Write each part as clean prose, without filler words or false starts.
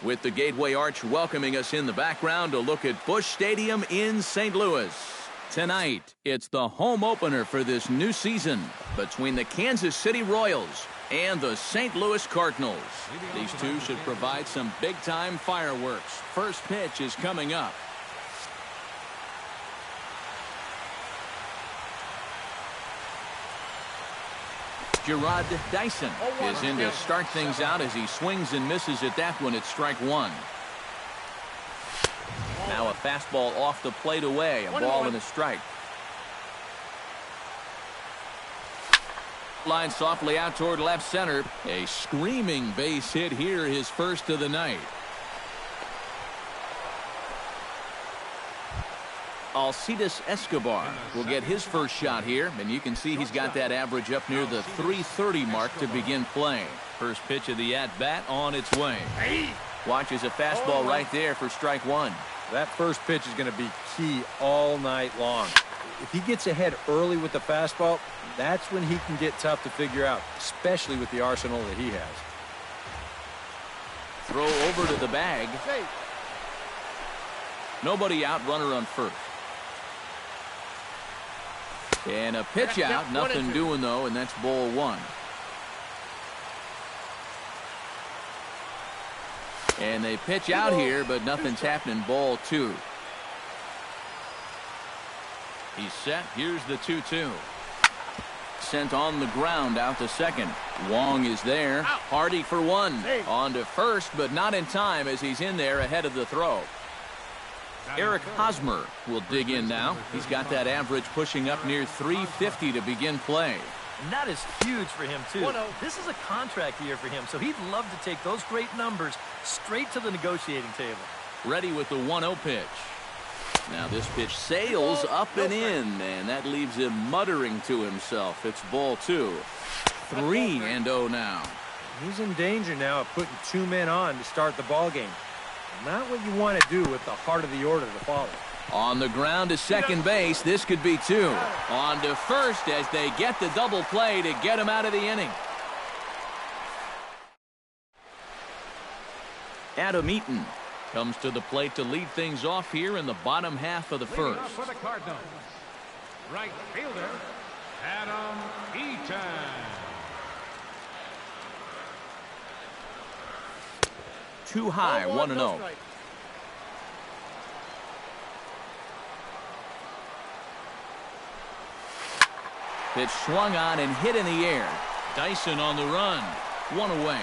With the Gateway Arch welcoming us in the background, a look at Busch Stadium in St. Louis. Tonight, it's the home opener for this new season between the Kansas City Royals and the St. Louis Cardinals. These two should provide some big-time fireworks. First pitch is coming up. Gerard Dyson is in to start things out as he swings and misses at that one at strike one. Now a fastball off the plate away, a ball and a strike. Line softly out toward left center. A screaming base hit here, his first of the night. Alcides Escobar will get his first shot here, and you can see he's got that average up near the 330 mark to begin play. First pitch of the at-bat on its way. Watches a fastball right there for strike one. That first pitch is going to be key all night long. If he gets ahead early with the fastball, that's when he can get tough to figure out, especially with the arsenal that he has. Throw over to the bag. Nobody out, runner on first. And a pitch out, nothing doing though, and that's ball one. And they pitch out here, but nothing's happening, ball two. He's set, here's the 2-2. Sent on the ground out to second. Wong is there, Hardy for one. On to first, but not in time as he's in there ahead of the throw. Eric Hosmer will dig in now. He's got that average pushing up near 350 to begin play. And that is huge for him, too. This is a contract year for him, so he'd love to take those great numbers straight to the negotiating table. Ready with the 1-0 pitch. Now this pitch sails up and in, and that leaves him muttering to himself. It's ball two. 3-0 now. He's in danger now of putting two men on to start the ball game. Not what you want to do with the heart of the order to follow. On the ground to second base, this could be two. On to first as they get the double play to get him out of the inning. Adam Eaton comes to the plate to lead things off here in the bottom half of the first. For the Cardinals, right fielder, Adam Eaton. Too high, 1-0. Pitch swung on and hit in the air. Dyson on the run. One away.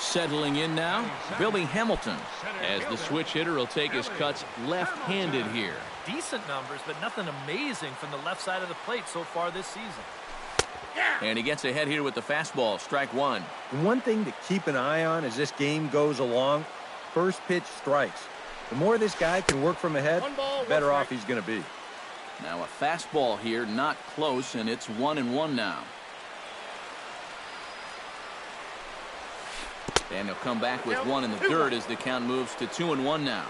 Settling in now, Billy Hamilton, as the switch hitter will take his cuts left-handed here. Decent numbers, but nothing amazing from the left side of the plate so far this season. And he gets ahead here with the fastball, strike one. One thing to keep an eye on as this game goes along, first pitch strikes. The more this guy can work from ahead, the better off he's going to be. Now a fastball here, not close, and it's 1-1 now. And he'll come back with one in the dirt as the count moves to 2-1 now.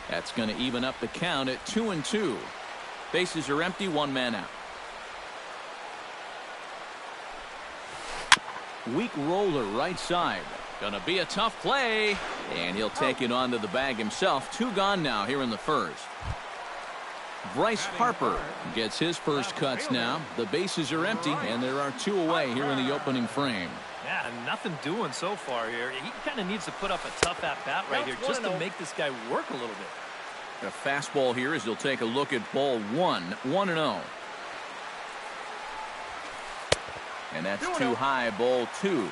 That's going to even up the count at 2-2. Bases are empty, one man out. Weak roller right side. Going to be a tough play. And he'll take it onto the bag himself. Two gone now here in the first. Bryce Harper gets his first cuts now. The bases are empty, and there are two away here in the opening frame. Yeah, nothing doing so far here. He kind of needs to put up a tough at-bat right here just to make this guy work a little bit. A fastball here as he'll take a look at ball one. 1-0. And that's too high, ball two.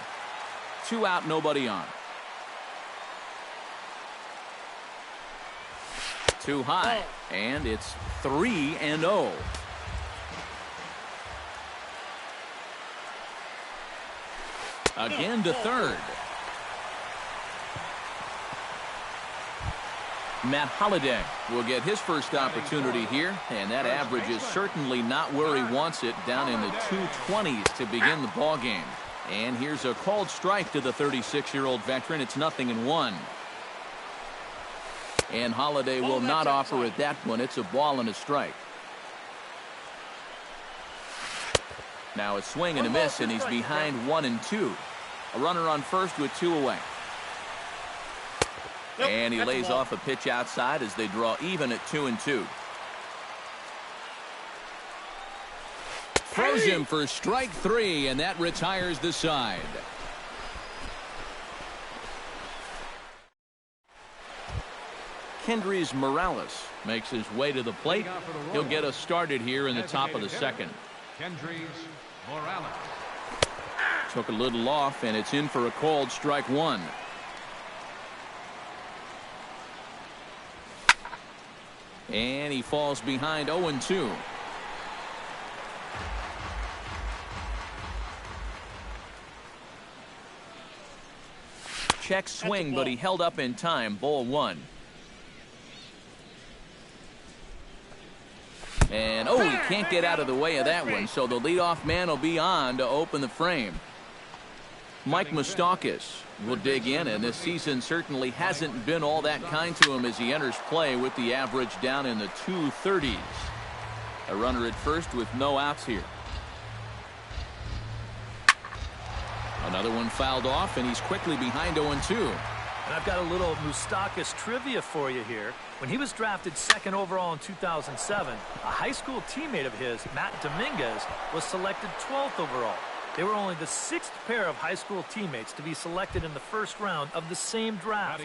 Two out, nobody on. Too high, and it's 3-0. Again to third. Matt Holliday will get his first opportunity here, and that average is certainly not where he wants it, down in the 220s to begin the ball game. And here's a called strike to the 36-year-old veteran. It's 0-1. And Holliday will not offer at that one. It's a ball and a strike. Now a swing and a miss, and he's behind 1-2. A runner on first with 2 away. And he lays off a pitch outside as they draw even at 2-2. Throws him for strike 3, and that retires the side. Kendrys Morales makes his way to the plate. He'll get us started here in the top of the second. Kendrys Morales. Took a little off, and it's in for a called strike 1. And he falls behind 0-2. Check swing, but he held up in time. Ball 1. And, oh, he can't get out of the way of that one, so the leadoff man will be on to open the frame. Mike Moustakas will dig in, and this season certainly hasn't been all that kind to him as he enters play with the average down in the 230s. A runner at first with no outs here. Another one fouled off, and he's quickly behind 0-2. And I've got a little Moustakas trivia for you here. When he was drafted 2nd overall in 2007, a high school teammate of his, Matt Dominguez, was selected 12th overall. They were only the 6th pair of high school teammates to be selected in the first round of the same draft.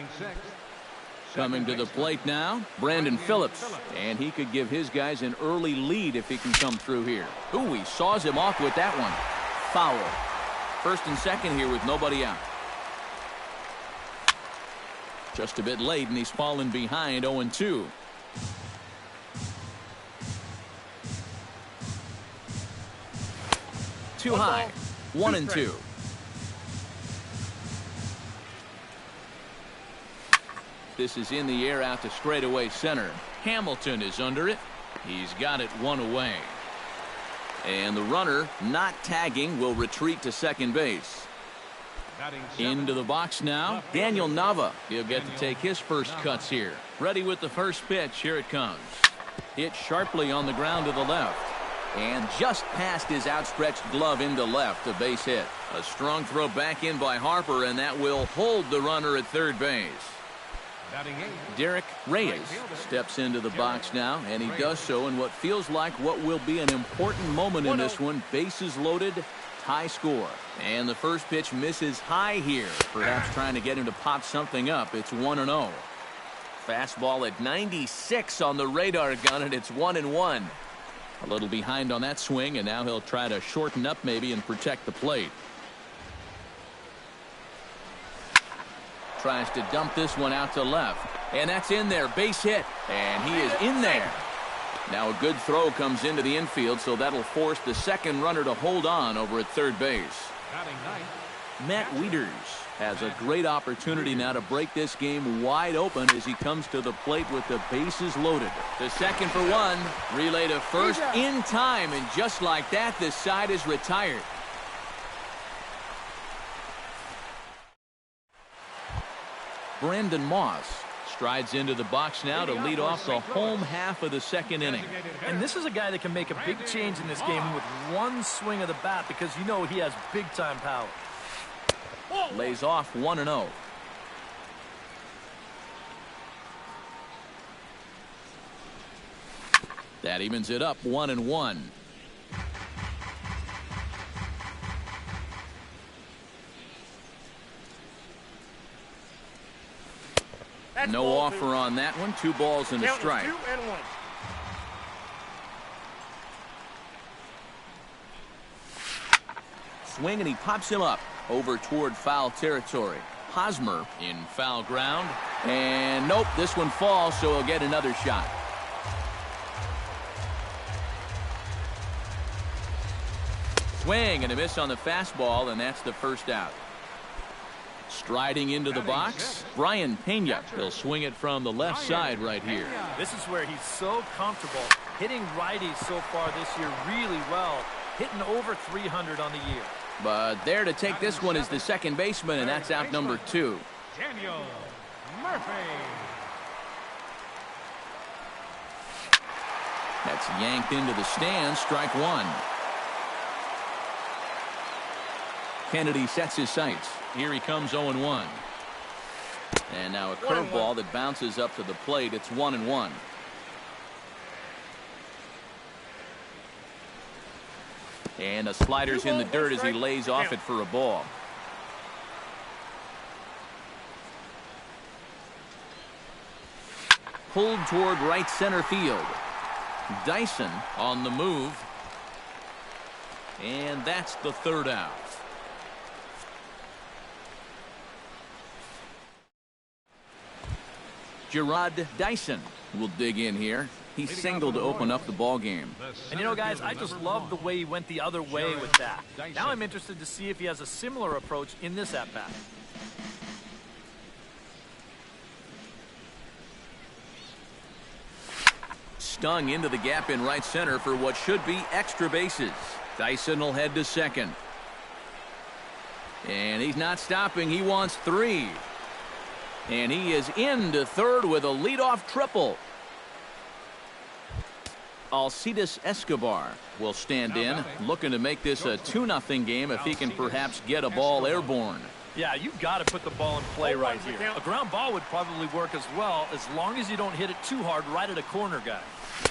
Coming to the plate now, Brandon Phillips. And he could give his guys an early lead if he can come through here. Ooh, he saws him off with that one. Foul. First and second here with nobody out. Just a bit late, and he's fallen behind 0-2. Too high. 1-2. This is in the air out to straightaway center. Hamilton is under it. He's got it 1 away. And the runner, not tagging, will retreat to second base. Into the box now, Daniel Nava. He'll get to take his first cuts here. Ready with the first pitch. Here it comes. Hit sharply on the ground to the left. And just past his outstretched glove into left, a base hit. A strong throw back in by Harper, and that will hold the runner at third base. Derek Reyes steps into the box now, and he does so in what feels like what will be an important moment in this one. Bases loaded, tie score. And the first pitch misses high here, perhaps trying to get him to pop something up. It's 1-0. Fastball at 96 on the radar gun, and it's 1-1. A little behind on that swing, and now he'll try to shorten up maybe and protect the plate. Tries to dump this one out to left, and that's in there. Base hit, and he is in there. Now a good throw comes into the infield, so that'll force the second runner to hold on over at third base. Matt Wieters has a great opportunity now to break this game wide open as he comes to the plate with the bases loaded. The second for one, relay to first in time, and just like that, this side is retired. Brandon Moss strides into the box now to lead off the home half of the second inning. And this is a guy that can make a big change in this game with one swing of the bat, because you know he has big-time power. Lays off 1-0. That evens it up 1-1. No offer on that one. 2 balls and a strike. Swing, and he pops him up over toward foul territory. Hosmer in foul ground. And nope, this one falls, so he'll get another shot. Swing and a miss on the fastball, and that's the first out. Striding into the box, Brian Pena. He'll swing it from the left side right here. This is where he's so comfortable hitting righties so far this year really well, hitting over 300 on the year. But there to take this one is the second baseman, and that's out number 2. Daniel Murphy. That's yanked into the stands. Strike 1. Kennedy sets his sights. Here he comes 0-1. And now a curveball that bounces up to the plate. It's 1-1. And a slider's in the dirt as he lays off it for a ball. Pulled toward right center field. Dyson on the move. And that's the third out. Gerard Dyson will dig in here. He singled to open up the ball game. And you know, guys, I just love the way he went the other way with that. Now I'm interested to see if he has a similar approach in this at-bat. Stung into the gap in right center for what should be extra bases. Dyson will head to second. And he's not stopping. He wants 3. And he is into third with a leadoff triple. Alcides Escobar will stand in, looking to make this a 2-0 game if he can perhaps get a ball airborne. Yeah, you've got to put the ball in play right here. A ground ball would probably work as well, as long as you don't hit it too hard right at a corner guy.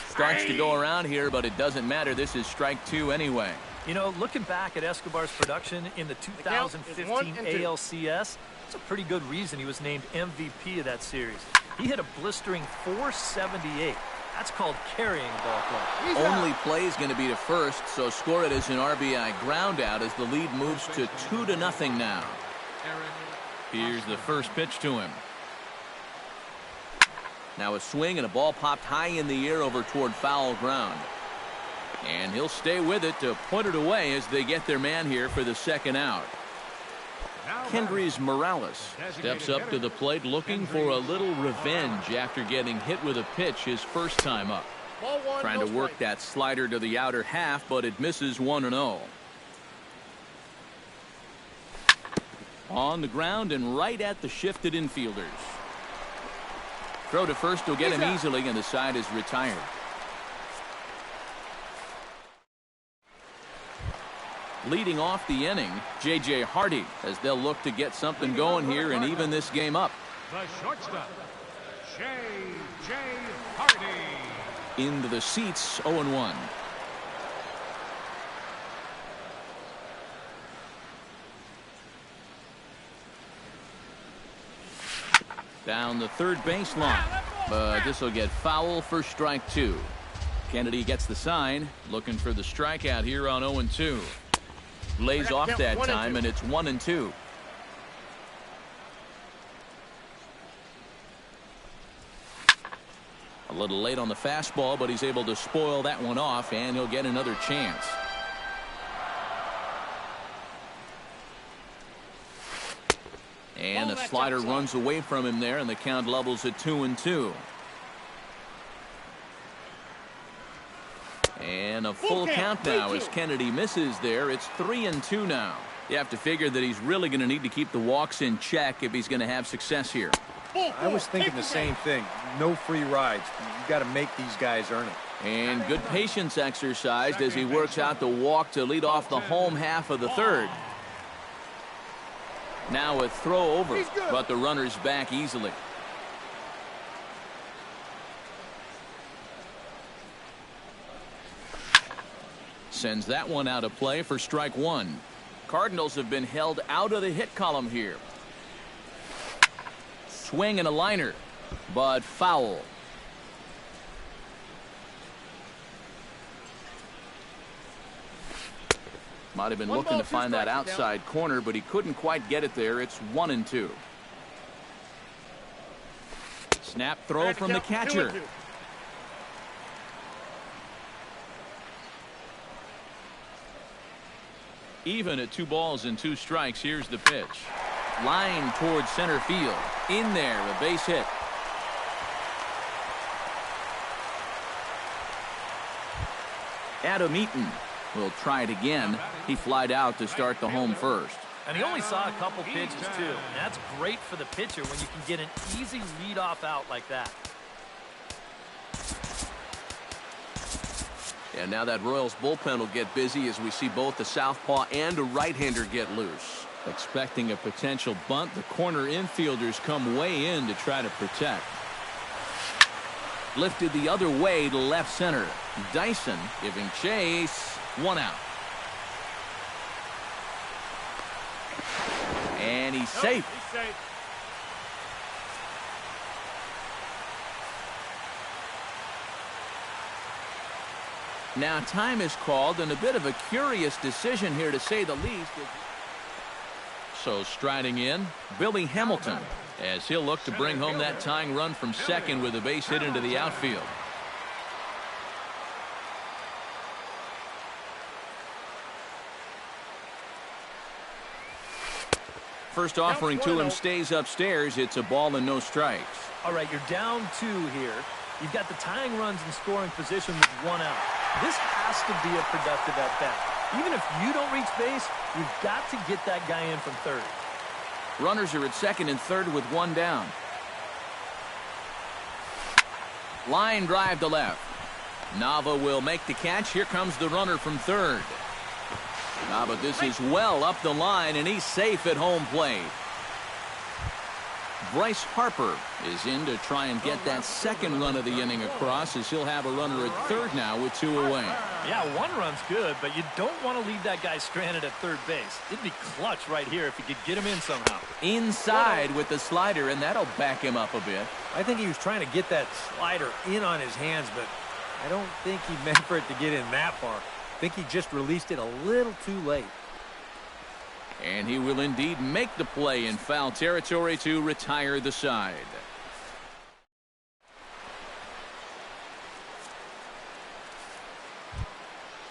Starts to go around here, but it doesn't matter. This is strike 2 anyway. You know, looking back at Escobar's production in the 2015 ALCS, it's a pretty good reason he was named MVP of that series. He hit a blistering .478. That's called carrying a ball club. Only play is going to be to first, so score it as an RBI ground out as the lead moves to 2-0 now. Here's the first pitch to him. Now a swing and a ball popped high in the air over toward foul ground. And he'll stay with it to put it away as they get their man here for the second out. Kendrys Morales steps up to the plate looking for a little revenge after getting hit with a pitch his first time up. Trying to work that slider to the outer half, but it misses 1-0. On the ground and right at the shifted infielders. Throw to first will get him easily, and the side is retired. Leading off the inning, J.J. Hardy, as they'll look to get something going here and even this game up. The shortstop, J.J. Hardy. Into the seats, 0-1. Down the third baseline, but this will get foul for strike 2. Kennedy gets the sign, looking for the strikeout here on 0-2. Lays off that time, and it's 1-2. A little late on the fastball, but he's able to spoil that one off, and he'll get another chance. And a slider runs away from him there, and the count levels at 2-2. And a full count now as Kennedy misses there. It's 3-2 now. You have to figure that he's really going to need to keep the walks in check if he's going to have success here. I was thinking the same thing. No free rides. You got to make these guys earn it. And good patience exercised as he works out the walk to lead off the home half of the third. Now a throw over, but the runner's back easily. Sends that one out of play for strike 1. Cardinals have been held out of the hit column here. Swing and a liner, but foul. Might have been looking to find that outside corner, but he couldn't quite get it there. It's 1-2. Snap throw from the catcher. Even at 2 balls and 2 strikes, here's the pitch. Line towards center field. In there, a base hit. Adam Eaton will try it again. He flied out to start the home first. And he only saw a couple pitches, too. And that's great for the pitcher when you can get an easy leadoff out like that. And now that Royals bullpen will get busy as we see both the southpaw and a right-hander get loose. Expecting a potential bunt, the corner infielders come way in to try to protect. Lifted the other way to left center. Dyson giving chase. 1 out. And he's safe. He's safe. Now time is called, and a bit of a curious decision here to say the least. So striding in, Billy Hamilton, as he'll look to bring home that tying run from second with a base hit into the outfield. First offering to him stays upstairs. It's a ball and no strikes. All right, you're down 2 here. You've got the tying runs in scoring position with 1 out. This has to be a productive at-bat. Even if you don't reach base, you've got to get that guy in from third. Runners are at second and third with 1 down. Line drive to left. Nava will make the catch. Here comes the runner from third. But this is well up the line, and he's safe at home plate. Bryce Harper is in to try and get that second run of the inning across, as he'll have a runner at third now with 2 away. Yeah, 1 run's good, but you don't want to leave that guy stranded at third base. It'd be clutch right here if you could get him in somehow. Inside with the slider, and that'll back him up a bit. I think he was trying to get that slider in on his hands, but I don't think he meant for it to get in that far. I think he just released it a little too late. And he will indeed make the play in foul territory to retire the side.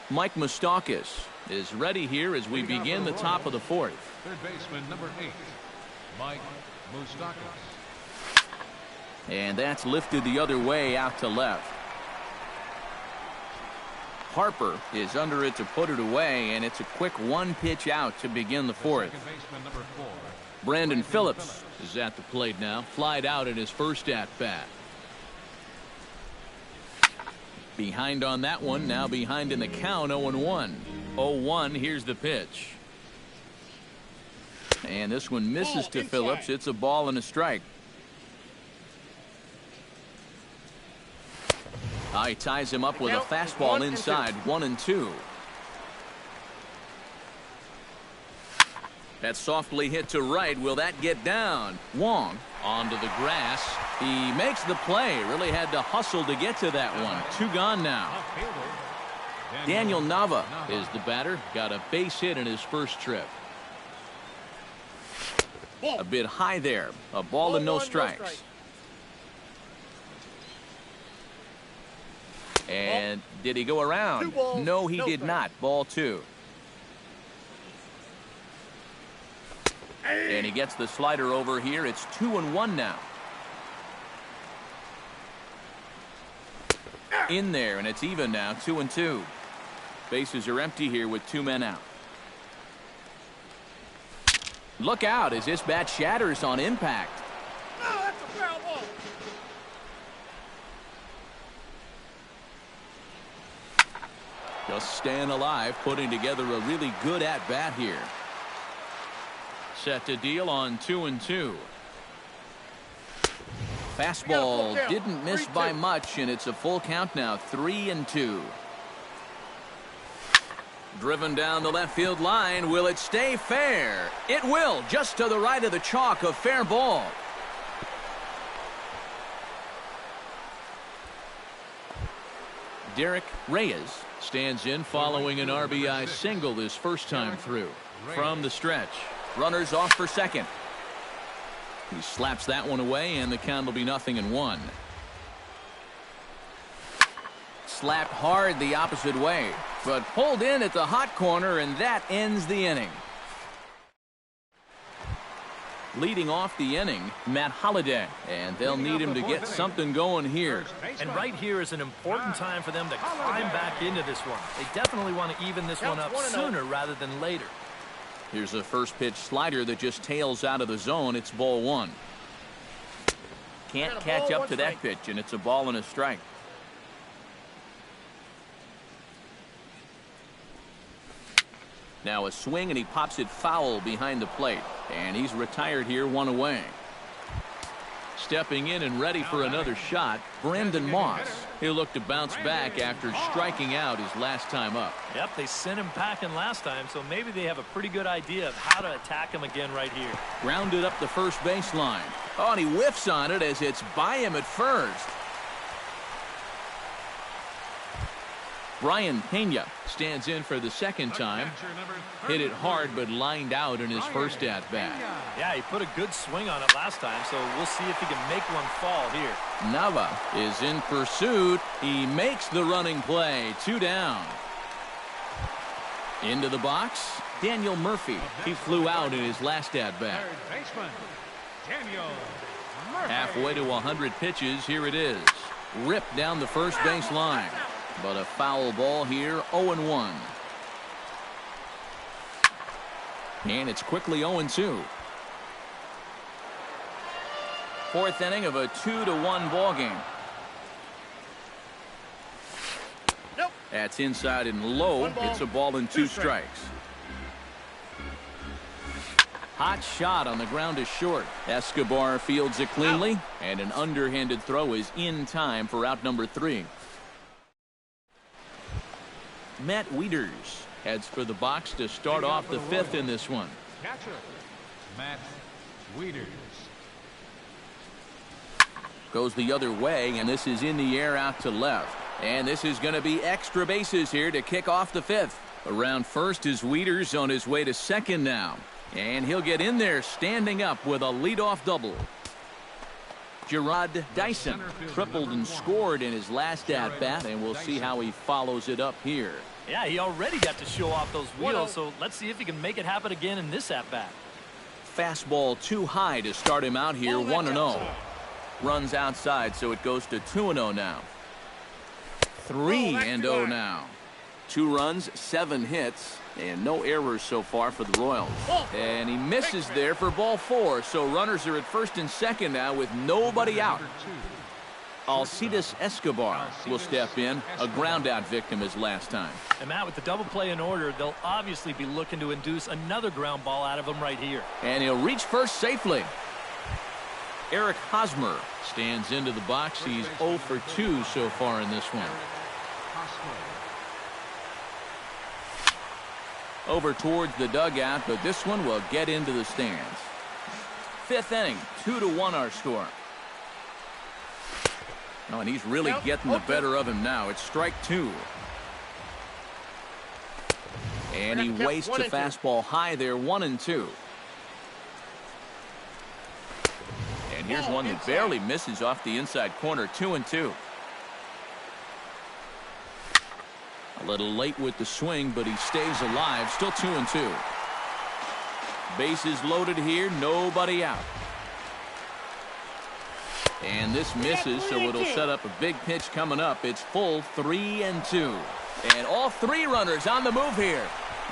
Mike Moustakas is ready here as we begin the top of the 4th. Third baseman number 8, Mike Moustakas. And that's lifted the other way out to left. Harper is under it to put it away, and it's a quick 1-pitch out to begin the 4th. Brandon Phillips is at the plate now, flied out in his first at-bat. Behind on that one, now behind in the count, 0-1. 0-1, here's the pitch. And this one misses to Phillips. It's a ball and a strike. He ties him up with a fastball inside, 1-2. That's softly hit to right. Will that get down? Wong onto the grass. He makes the play. Really had to hustle to get to that one. 2 gone now. Daniel Nava is the batter. Got a base hit in his first trip. A bit high there. A ball and no strikes. And did he go around? No, he did not. Ball 2. And he gets the slider over here. It's 2-1 now. In there, and it's even now, 2-2. Bases are empty here with 2 men out. Look out as this bat shatters on impact. That's a foul ball. Just staying alive, putting together a really good at-bat here. Set to deal on 2-2. Fastball didn't miss by much, and it's a full count now, 3-2. Driven down the left field line. Will it stay fair? It will, just to the right of the chalk, a fair ball. Derek Reyes stands in following an RBI single his first time through. From the stretch, runners off for second. He slaps that one away, and the count will be 0-1. Slapped hard the opposite way, but pulled in at the hot corner, and that ends the inning. Leading off the inning, Matt Holliday, and they'll need him to get something going here. And right here is an important time for them to climb back into this one. They definitely want to even this one up sooner rather than later. Here's a first pitch slider that just tails out of the zone. It's ball 1. Can't catch up to that pitch, and it's a ball and a strike. Now a swing, and he pops it foul behind the plate. And he's retired here, 1 away. Stepping in and ready for another shot, Brandon Moss. He'll look to bounce back after striking out his last time up. Yep, they sent him packing last time, so maybe they have a pretty good idea of how to attack him again right here. Grounded up the first baseline. Oh, and he whiffs on it as it's by him at first. Brian Pena stands in for the second time. Hit it hard, but lined out in his first at-bat. Yeah, he put a good swing on it last time, so we'll see if he can make one fall here. Nava is in pursuit. He makes the running play. 2 down. Into the box, Daniel Murphy. He flew out in his last at-bat. Halfway to 100 pitches, here it is. Ripped down the first base line. But a foul ball here, 0-1. And it's quickly 0-2. Fourth inning of a 2-1 ball game. Nope. That's inside and low. It's a ball and 2 strikes. Hot shot on the ground is short. Escobar fields it cleanly, and an underhanded throw is in time for out number 3. Matt Wieters heads for the box to start off the 5th in this one. Catcher, Matt Wieters. Goes the other way, and this is in the air out to left. And this is going to be extra bases here to kick off the 5th. Around first is Wieters on his way to second now. And he'll get in there standing up with a leadoff double. Gerard Dyson tripled and scored in his last at-bat, and we'll see how he follows it up here. Yeah, he already got to show off those wheels, so let's see if he can make it happen again in this at-bat. Fastball too high to start him out here, 1-0. Runs outside, so it goes to 2-0 now. 3-0 now. 2 runs, 7 hits, and no errors so far for the Royals. And he misses there for ball 4, so runners are at first and second now with nobody out. Alcides Escobar will step in, a ground-out victim as last time. And Matt, with the double play in order, they'll obviously be looking to induce another ground ball out of him right here. And he'll reach first safely. Eric Hosmer stands into the box. He's 0 for 2 so far in this one. Over towards the dugout, but this one will get into the stands. 5th inning, 2-1 our score. Oh, and he's really getting the better of him now. It's strike 2. And he wastes a fastball high there, 1-2. And here's one that barely misses off the inside corner, 2-2. A little late with the swing, but he stays alive. Still 2-2. Bases loaded here. Nobody out. And this misses, so it'll set up a big pitch coming up. It's full 3-2. And all 3 runners on the move here.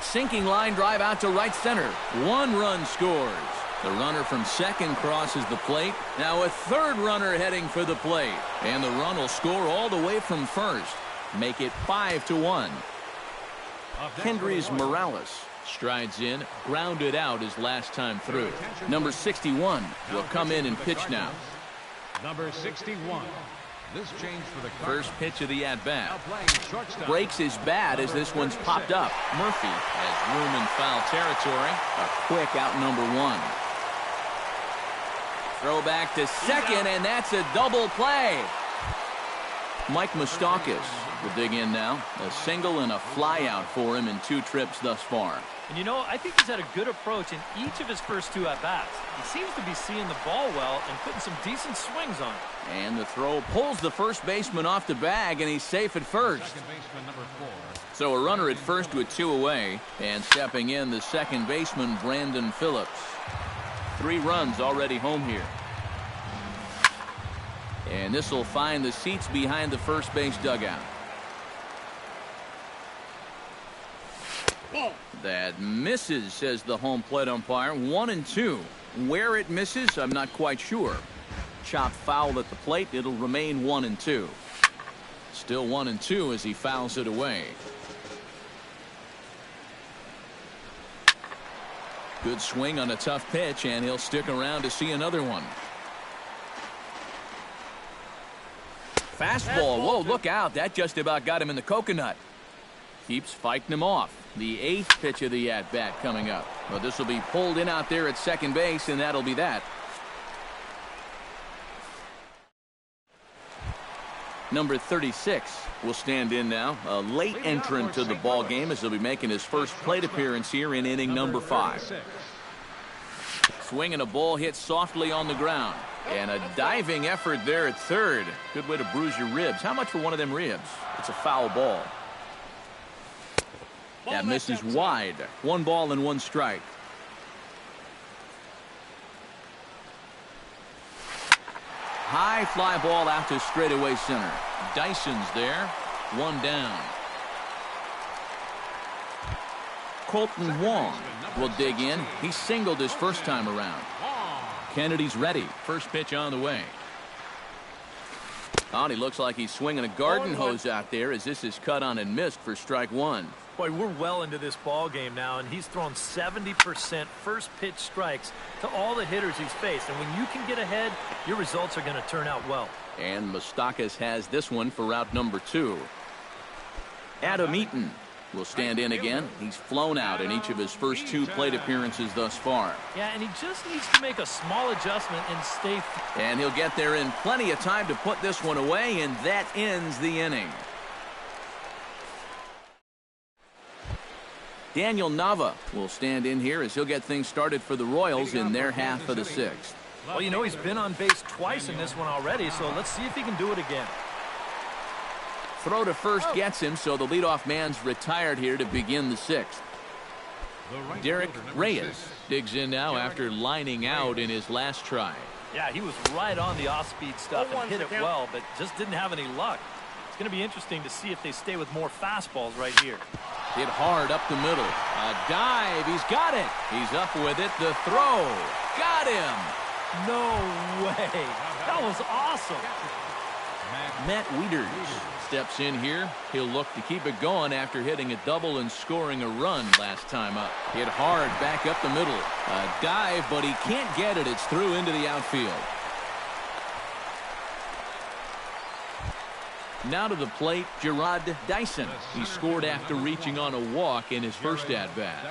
Sinking line drive out to right center. 1 run scores. The runner from second crosses the plate. Now a 3rd runner heading for the plate. And the run will score all the way from first. Make it 5-1. Kendrys Morales strides in, grounded out his last time through. Number 61 will come in and pitch now. Number 61. This change for the first pitch of the at-bat. Breaks his bat as this one's popped up. Murphy has room in foul territory. A quick out number 1. Throw back to second, and that's a double play. Mike Moustakas will dig in now. A single and a fly out for him in 2 trips thus far. And you know, I think he's had a good approach in each of his first 2 at-bats. He seems to be seeing the ball well and putting some decent swings on it. And the throw pulls the first baseman off the bag, and he's safe at first. second baseman, number 4. So a runner at first with 2 away, and stepping in the second baseman, Brandon Phillips. 3 runs already home here. And this will find the seats behind the first base dugout. That misses, says the home plate umpire. 1-2. Where it misses, I'm not quite sure. Chop foul at the plate. It'll remain 1-2. Still 1-2 as he fouls it away. Good swing on a tough pitch, and he'll stick around to see another one. Fastball. Whoa, look out. That just about got him in the coconut. Keeps fighting him off. The 8th pitch of the at-bat coming up. Well, this will be pulled in out there at second base, and that'll be that. Number 36 will stand in now. A late entrant to the ball game as he'll be making his first plate appearance here in inning number 5. Swinging a ball hit softly on the ground. And a diving effort there at third. Good way to bruise your ribs. How much for one of them ribs? It's a foul ball. That misses wide. 1 ball and 1 strike. High fly ball out to straightaway center. Dyson's there. 1 down. Colton Wong will dig in. He singled his first time around. Kennedy's ready. First pitch on the way. Oh, and he looks like he's swinging a garden hose out there as this is cut on and missed for strike 1. Boy, we're well into this ball game now, and he's thrown 70% first pitch strikes to all the hitters he's faced. And when you can get ahead, your results are going to turn out well. And Moustakas has this one for route number 2. Adam Eaton will stand in again. He's flown out in each of his first 2 plate appearances thus far. Yeah, and he just needs to make a small adjustment and stay. And he'll get there in plenty of time to put this one away, and that ends the inning. Daniel Nava will stand in here as he'll get things started for the Royals in their half of the 6th. Well, you know, he's been on base twice in this one already, so let's see if he can do it again. Throw to first gets him, so the leadoff man's retired here to begin the 6th. Derek Reyes digs in now after lining out in his last try. Yeah, he was right on the off-speed stuff and hit it well, but just didn't have any luck. It's going to be interesting to see if they stay with more fastballs right here. Hit hard up the middle. A dive. He's got it. He's up with it. The throw. Got him. No way. That was awesome. Matt Wieters steps in here. He'll look to keep it going after hitting a double and scoring a run last time up. Hit hard back up the middle. A dive, but he can't get it. It's through into the outfield. Now to the plate, Gerard Dyson. He scored after reaching on a walk in his first at-bat.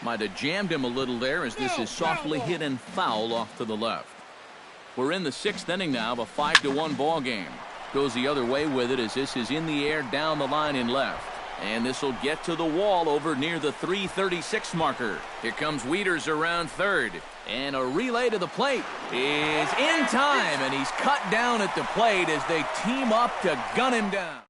Might have jammed him a little there as this is softly hit and foul off to the left. We're in the 6th inning now of a 5-1 ball game. Goes the other way with it as this is in the air down the line in left. And this will get to the wall over near the 336 marker. Here comes Wieters around third. And a relay to the plate is in time, and he's cut down at the plate as they team up to gun him down.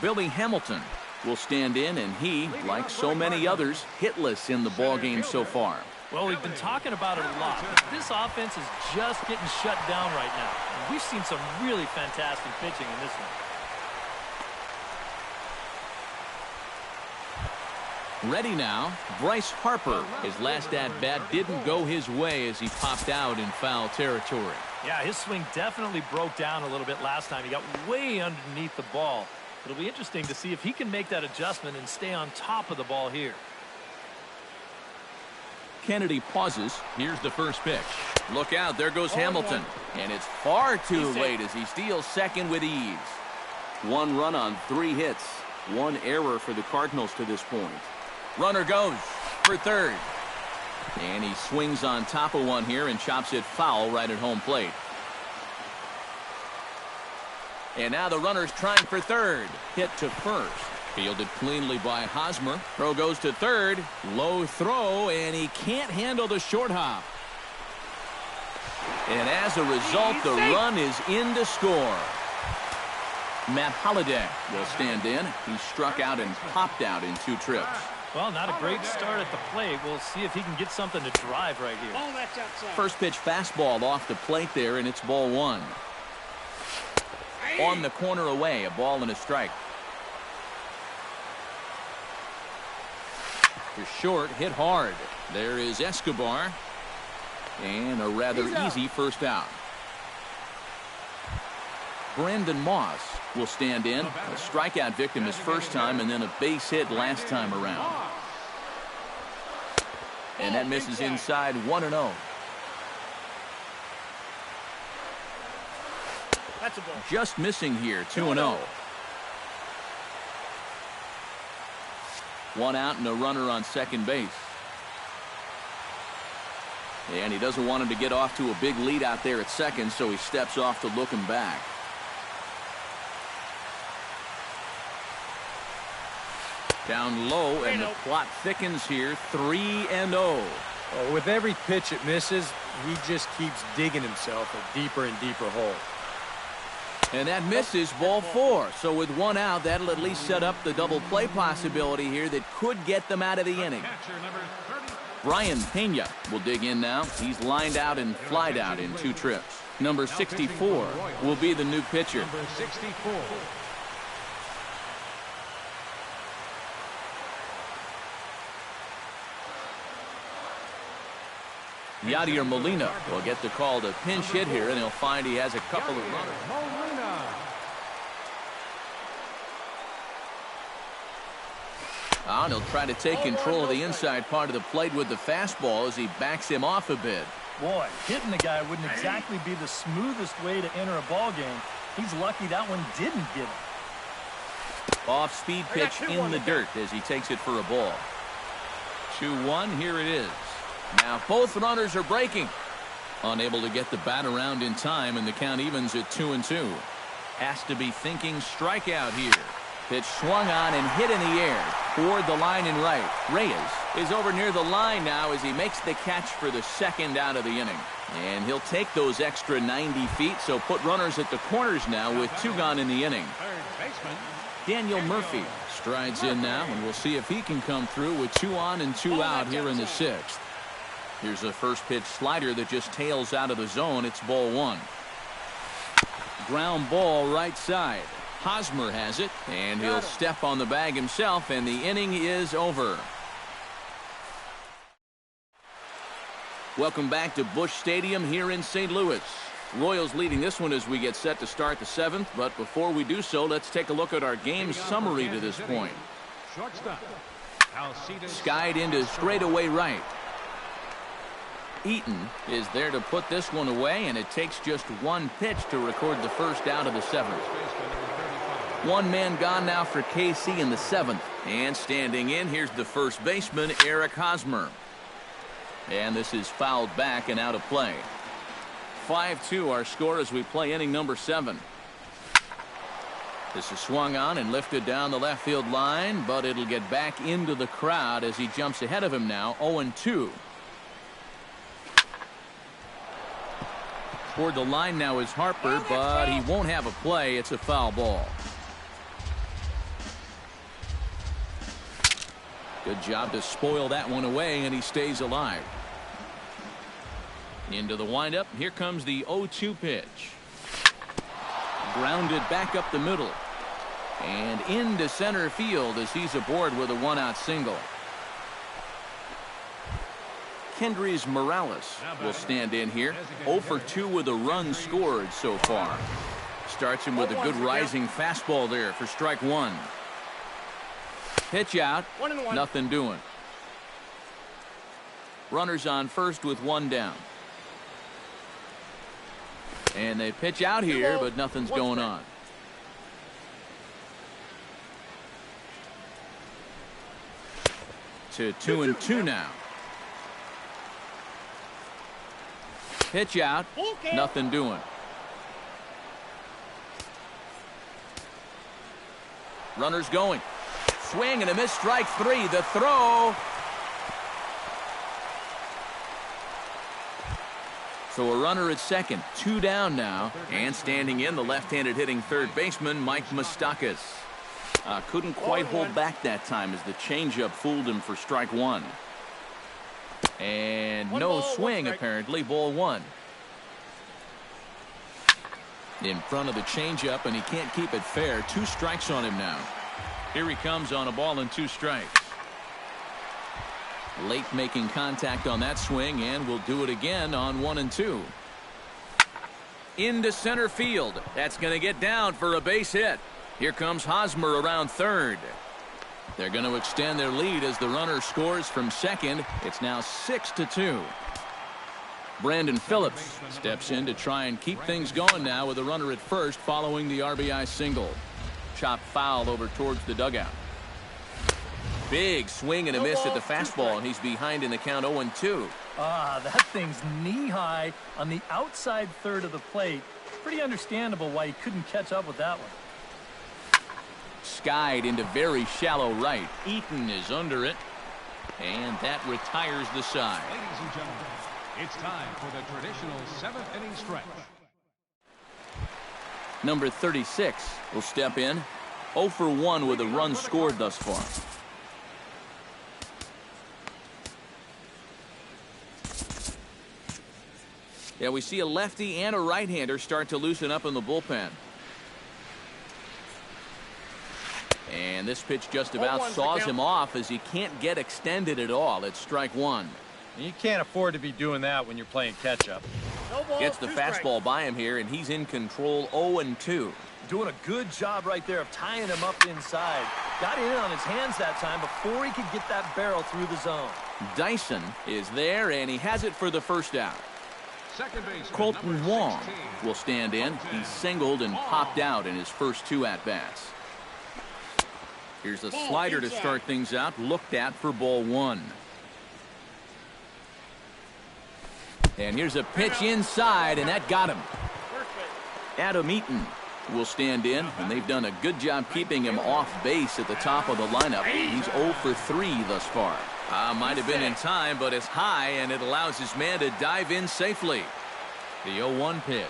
Billy Hamilton will stand in, and he, like so many others, hitless in the ballgame so far. Well, we've been talking about it a lot, but this offense is just getting shut down right now. And we've seen some really fantastic pitching in this one. Ready now, Bryce Harper. His last at-bat didn't go his way as he popped out in foul territory. Yeah, his swing definitely broke down a little bit last time. He got way underneath the ball. It'll be interesting to see if he can make that adjustment and stay on top of the ball here. Kennedy pauses. Here's the first pitch. Look out, there goes Hamilton. And it's far too late as he steals second with ease. 1 run on 3 hits. 1 error for the Cardinals to this point. Runner goes for third. And he swings on top of one here and chops it foul right at home plate. And now the runner's trying for third. Hit to first. Fielded cleanly by Hosmer. Throw goes to third. Low throw, and he can't handle the short hop. And as a result, the run is in to score. Matt Holliday will stand in. He struck out and popped out in 2 trips. Well, not a great start at the plate. We'll see if he can get something to drive right here. First pitch fastball off the plate there, and it's ball 1. On the corner away, a ball and a strike. To short, hit hard. There is Escobar. And a rather easy first out. Brandon Moss will stand in. A strikeout victim his first time and then a base hit last time around. And that misses inside 1-0. That's a ball. Just missing here, 2-0. One out and a runner on second base. And he doesn't want him to get off to a big lead out there at second, so he steps off to look him back. Down low, and the plot thickens here, 3-0. Well, with every pitch it misses, he just keeps digging himself a deeper and deeper hole. And that misses, ball 4. So with one out, that'll at least set up the double play possibility here that could get them out of the inning. Brian Pena will dig in now. He's lined out and flied out in 2 trips. Number 64 will be the new pitcher. Number 64. Yadier Molina will get the call to pinch hit here, and he'll find he has a couple of runners. And he'll try to take control of the inside part of the plate with the fastball as he backs him off a bit. Boy, hitting the guy wouldn't exactly be the smoothest way to enter a ball game. He's lucky that one didn't get him. Off-speed pitch in the dirt as he takes it for a ball. 2-1, here it is. Now both runners are breaking. Unable to get the bat around in time, and the count evens at 2-2. Has to be thinking strikeout here. Pitch swung on and hit in the air toward the line and right. Reyes is over near the line now as he makes the catch for the second out of the inning. And he'll take those extra 90 feet, so put runners at the corners now with 2 gone in the inning. Daniel Murphy strides in now, and we'll see if he can come through with 2 on and 2 out here in the 6th. Here's a first pitch slider that just tails out of the zone. It's ball 1. Ground ball right side. Hosmer has it, and he'll step on the bag himself, and the inning is over. Welcome back to Busch Stadium here in St. Louis. Royals leading this one as we get set to start the 7th, but before we do so, let's take a look at our game summary to this point. Skied into straightaway right. Eaton is there to put this one away, and it takes just 1 pitch to record the first out of the 7th. 1 man gone now for KC in the 7th. And standing in, here's the first baseman, Eric Hosmer. And this is fouled back and out of play. 5-2 our score as we play inning number 7. This is swung on and lifted down the left field line, but it'll get back into the crowd as he jumps ahead of him now, 0-2. Toward the line now is Harper, but he won't have a play. It's a foul ball. Good job to spoil that one away, and he stays alive. Into the windup. Here comes the 0-2 pitch. Grounded back up the middle. And into center field as he's aboard with a 1-out single. Kendrys Morales will stand in here. 0 for 2 with a run scored so far. Starts him with a good rising fastball there for strike 1. Pitch out. 1-1. Nothing doing. Runners on first with 1 down. And they pitch out here, but nothing's going on. To 2-2 now. Pitch out. Nothing doing. Runners going. Swing and a miss, strike 3. The throw. So a runner at second. 2 down now. And standing in, the left-handed hitting third baseman, Mike Moustakas. Couldn't quite hold back that time as the changeup fooled him for strike 1. And no swing, apparently. Ball 1. In front of the changeup, and he can't keep it fair. 2 strikes on him now. Here he comes on a ball and 2 strikes. Late making contact on that swing, and will do it again on 1-2. into center field. That's going to get down for a base hit. Here comes Hosmer around third. They're going to extend their lead as the runner scores from second. It's now 6-2. Brandon Phillips steps in to try and keep things going now with a runner at first following the RBI single. Chopped foul over towards the dugout. Big swing and a miss at the fastball, and he's behind in the count 0-2. That thing's knee-high on the outside third of the plate. Pretty understandable why he couldn't catch up with that one. Skied into very shallow right. Eaton is under it, and that retires the side. Ladies and gentlemen, it's time for the traditional 7th inning stretch. Number 36 will step in. 0 for 1 with a run scored thus far. Yeah, we see a lefty and a right-hander start to loosen up in the bullpen. And this pitch just about saws him off as he can't get extended at all. It's strike one. And you can't afford to be doing that when you're playing catch-up. Gets the fastball by him here, and he's in control 0-2. Doing a good job right there of tying him up inside. Got in on his hands that time before he could get that barrel through the zone. Dyson is there, and he has it for the first out. Colton Wong will stand in. He singled and popped out in his first 2 at-bats. Here's a slider to start things out, looked at for ball 1. And here's a pitch inside, and that got him. Adam Eaton will stand in, and they've done a good job keeping him off base at the top of the lineup. He's 0 for 3 thus far. Might have been in time, but it's high, and it allows his man to dive in safely. The 0-1 pitch.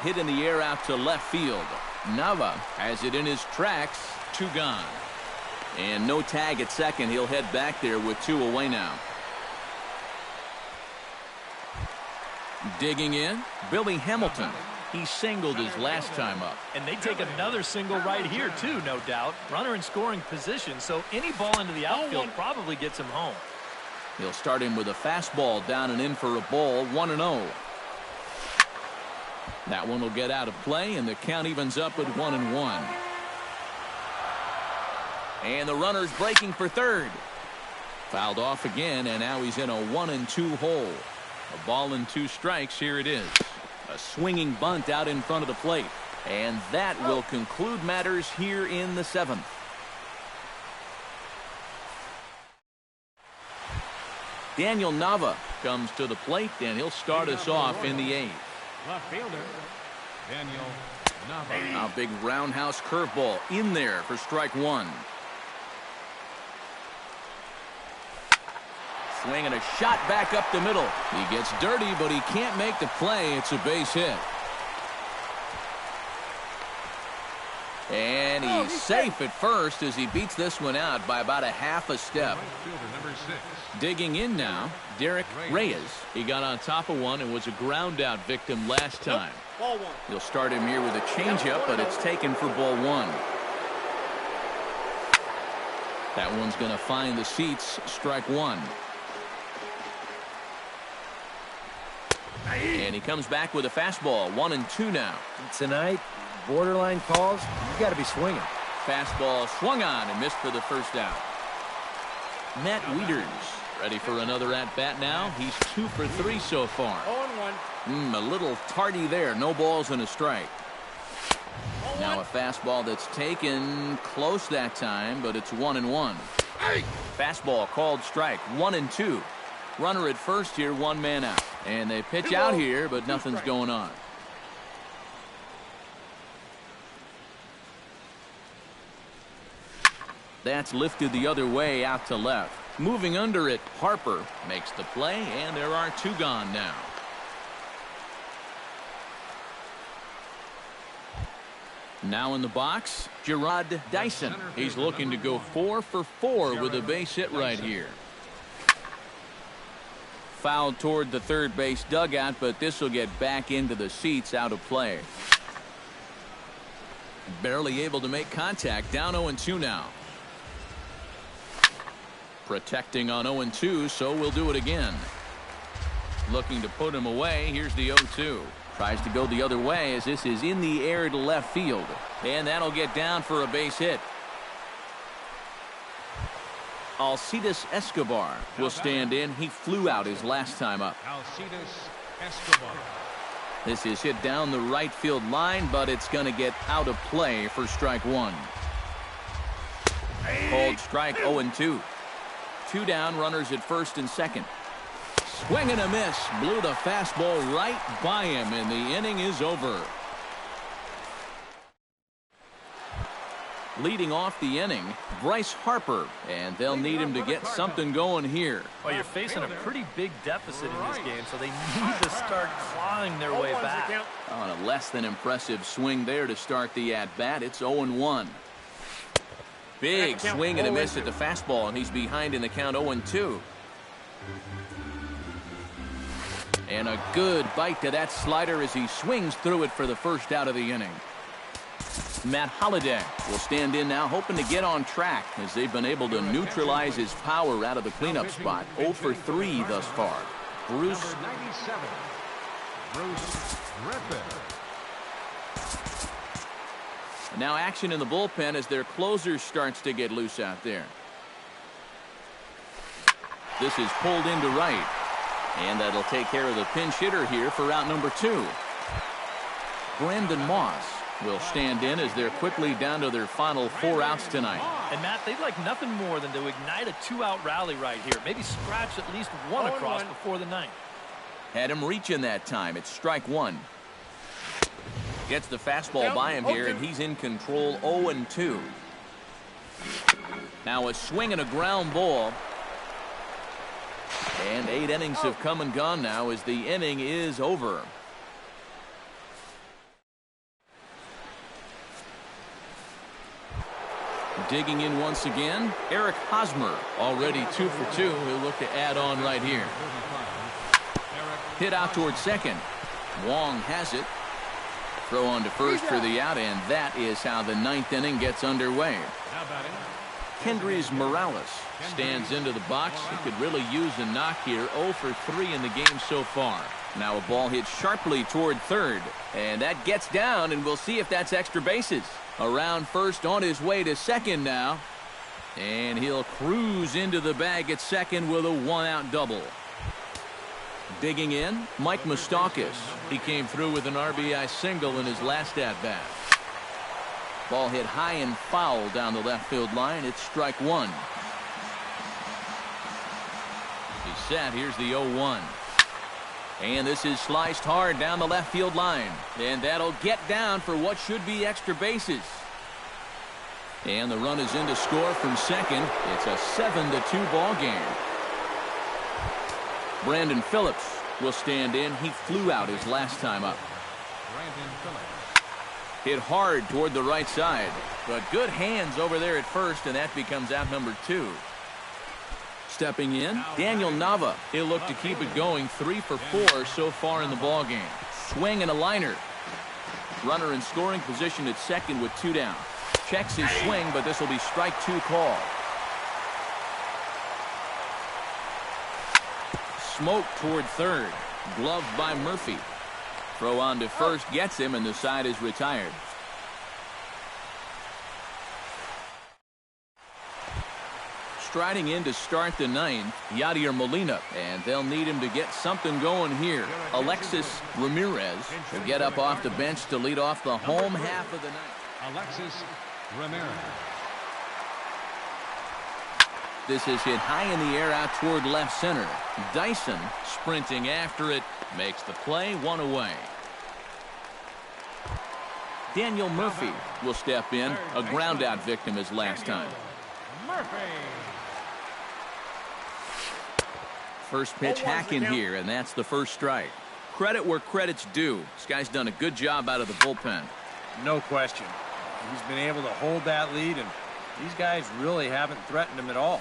Hit in the air out to left field. Nava has it in his tracks. 2 gone. And no tag at second. He'll head back there with 2 away now. Digging in, Billy Hamilton. He singled his last time up. And they take another single right here, too, no doubt. Runner in scoring position, so any ball into the outfield probably gets him home. He'll start him with a fastball down and in for a ball, 1-0. That one will get out of play, and the count evens up at 1-1. And the runner's breaking for third. Fouled off again, and now he's in a 1-2 hole. A ball and 2 strikes. Here it is. A swinging bunt out in front of the plate. And that will conclude matters here in the 7th. Daniel Nava comes to the plate, and he'll start us off in the 8th. Left fielder, Daniel Nava. A big roundhouse curveball in there for strike 1. Swinging a shot back up the middle. He gets dirty, but he can't make the play. It's a base hit. And he's safe at first as he beats this one out by about a half a step. Right fielder, number 6. Digging in now, Derek Reyes. He got on top of one and was a ground out victim last time. Ball 1. He'll start him here with a changeup, but it's taken for ball 1. That one's going to find the seats. Strike 1. And he comes back with a fastball. 1-2 now. Tonight, borderline calls, you got to be swinging. Fastball swung on and missed for the first out. Matt Wieters ready for another at-bat now. He's 2 for 3 so far. 0-1. A little tardy there. No balls and a strike. Now a fastball that's taken close that time, but it's 1-1. Fastball called strike. 1-2. Runner at first here, 1 man out. And they pitch out here, but nothing's going on. That's lifted the other way out to left. Moving under it, Harper makes the play, and there are 2 gone now. Now in the box, Gerard Dyson. He's looking to go 4 for 4 with a base hit right here. Fouled toward the third base dugout, but this will get back into the seats, out of play. Barely able to make contact, down 0-2 now. Protecting on 0-2, so we'll do it again. Looking to put him away. Here's the 0-2. Tries to go the other way as this is in the air to left field. And that'll get down for a base hit. Alcides Escobar will stand in. He flew out his last time up. Alcides Escobar. This is hit down the right field line, but it's going to get out of play for strike one. Called strike 0-2. 2 down, runners at first and second. Swing and a miss. Blew the fastball right by him, and the inning is over. Leading off the inning, Bryce Harper, and they'll need him to get something going here. Well, you're facing a pretty big deficit in this game, so they need to start clawing their way back. On a less than impressive swing there to start the at-bat. It's 0-1. Big swing and a miss at the fastball, and he's behind in the count 0-2. And a good bite to that slider as he swings through it for the first out of the inning. Matt Holliday will stand in now, hoping to get on track as they've been able to neutralize his power out of the cleanup spot. 0 for 3 thus far. Bruce. 97. Bruce Griffin. Now action in the bullpen as their closer starts to get loose out there. This is pulled into right. And that'll take care of the pinch hitter here for out number 2. Brandon Moss will stand in as they're quickly down to their final 4 outs tonight. And Matt, they'd like nothing more than to ignite a 2-out rally right here. Maybe scratch at least one across before the ninth. Had him reaching that time. It's strike 1. Gets the fastball by him here, and he's in control. 0-2. Now a swing and a ground ball. And 8 innings have come and gone now as the inning is over. Digging in once again, Eric Hosmer, already 2 for 2. He'll look to add on right here. Hit out towards second. Wong has it. Throw on to first for the out, and that is how the 9th inning gets underway. Kendrys Morales stands into the box. He could really use a knock here. 0 for 3 in the game so far. Now a ball hit sharply toward third, and that gets down, and we'll see if that's extra bases. Around first, on his way to second now, and he'll cruise into the bag at second with a 1-out double. Digging in, Mike Moustakas. He came through with an RBI single in his last at-bat. Ball hit high and foul down the left field line. It's strike 1. He's set. Here's the 0-1. And this is sliced hard down the left field line. And that'll get down for what should be extra bases. And the run is in to score from second. It's a 7-2 ball game. Brandon Phillips will stand in. He flew out his last time up. Brandon Phillips. Hit hard toward the right side, but good hands over there at first, and that becomes out number 2. Stepping in, Daniel Nava. He'll look to keep it going. 3 for 4 so far in the ball game. Swing and a liner. Runner in scoring position at second with 2 down. Checks his swing, but this will be strike 2 call. Smoke toward third. Gloved by Murphy. Throw on to first gets him, and the side is retired. Striding in to start the 9th, Yadier Molina, and they'll need him to get something going here. Alexis Ramirez will get up off the bench to lead off the home half of the ninth. Alexis Ramirez. This is hit high in the air out toward left center. Dyson sprinting after it, makes the play, 1 away. Daniel Murphy will step in, a ground out victim his last time. Murphy. First pitch hacking here, and that's the first strike. Credit where credit's due. This guy's done a good job out of the bullpen. No question. He's been able to hold that lead, and these guys really haven't threatened him at all.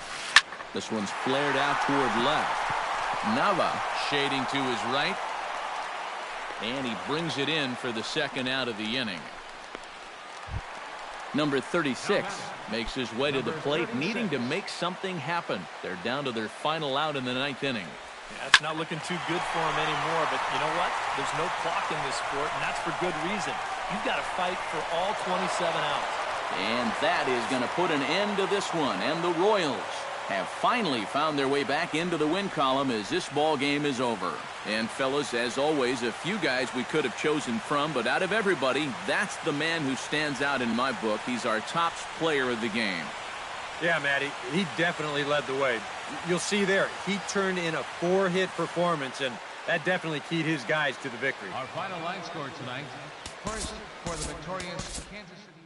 This one's flared out toward left. Nava shading to his right. And he brings it in for the second out of the inning. Number 36 makes his way to the plate, needing to make something happen. They're down to their final out in the 9th inning. Yeah, it's not looking too good for him anymore, but you know what? There's no clock in this sport, and that's for good reason. You've got to fight for all 27 outs. And that is going to put an end to this one, and the Royals have finally found their way back into the win column as this ball game is over. And fellas, as always, a few guys we could have chosen from, but out of everybody, that's the man who stands out in my book. He's our top player of the game. Yeah, Matty, he definitely led the way. You'll see there, he turned in a 4-hit performance, and that definitely keyed his guys to the victory. Our final line score tonight, first for the victorious Kansas City.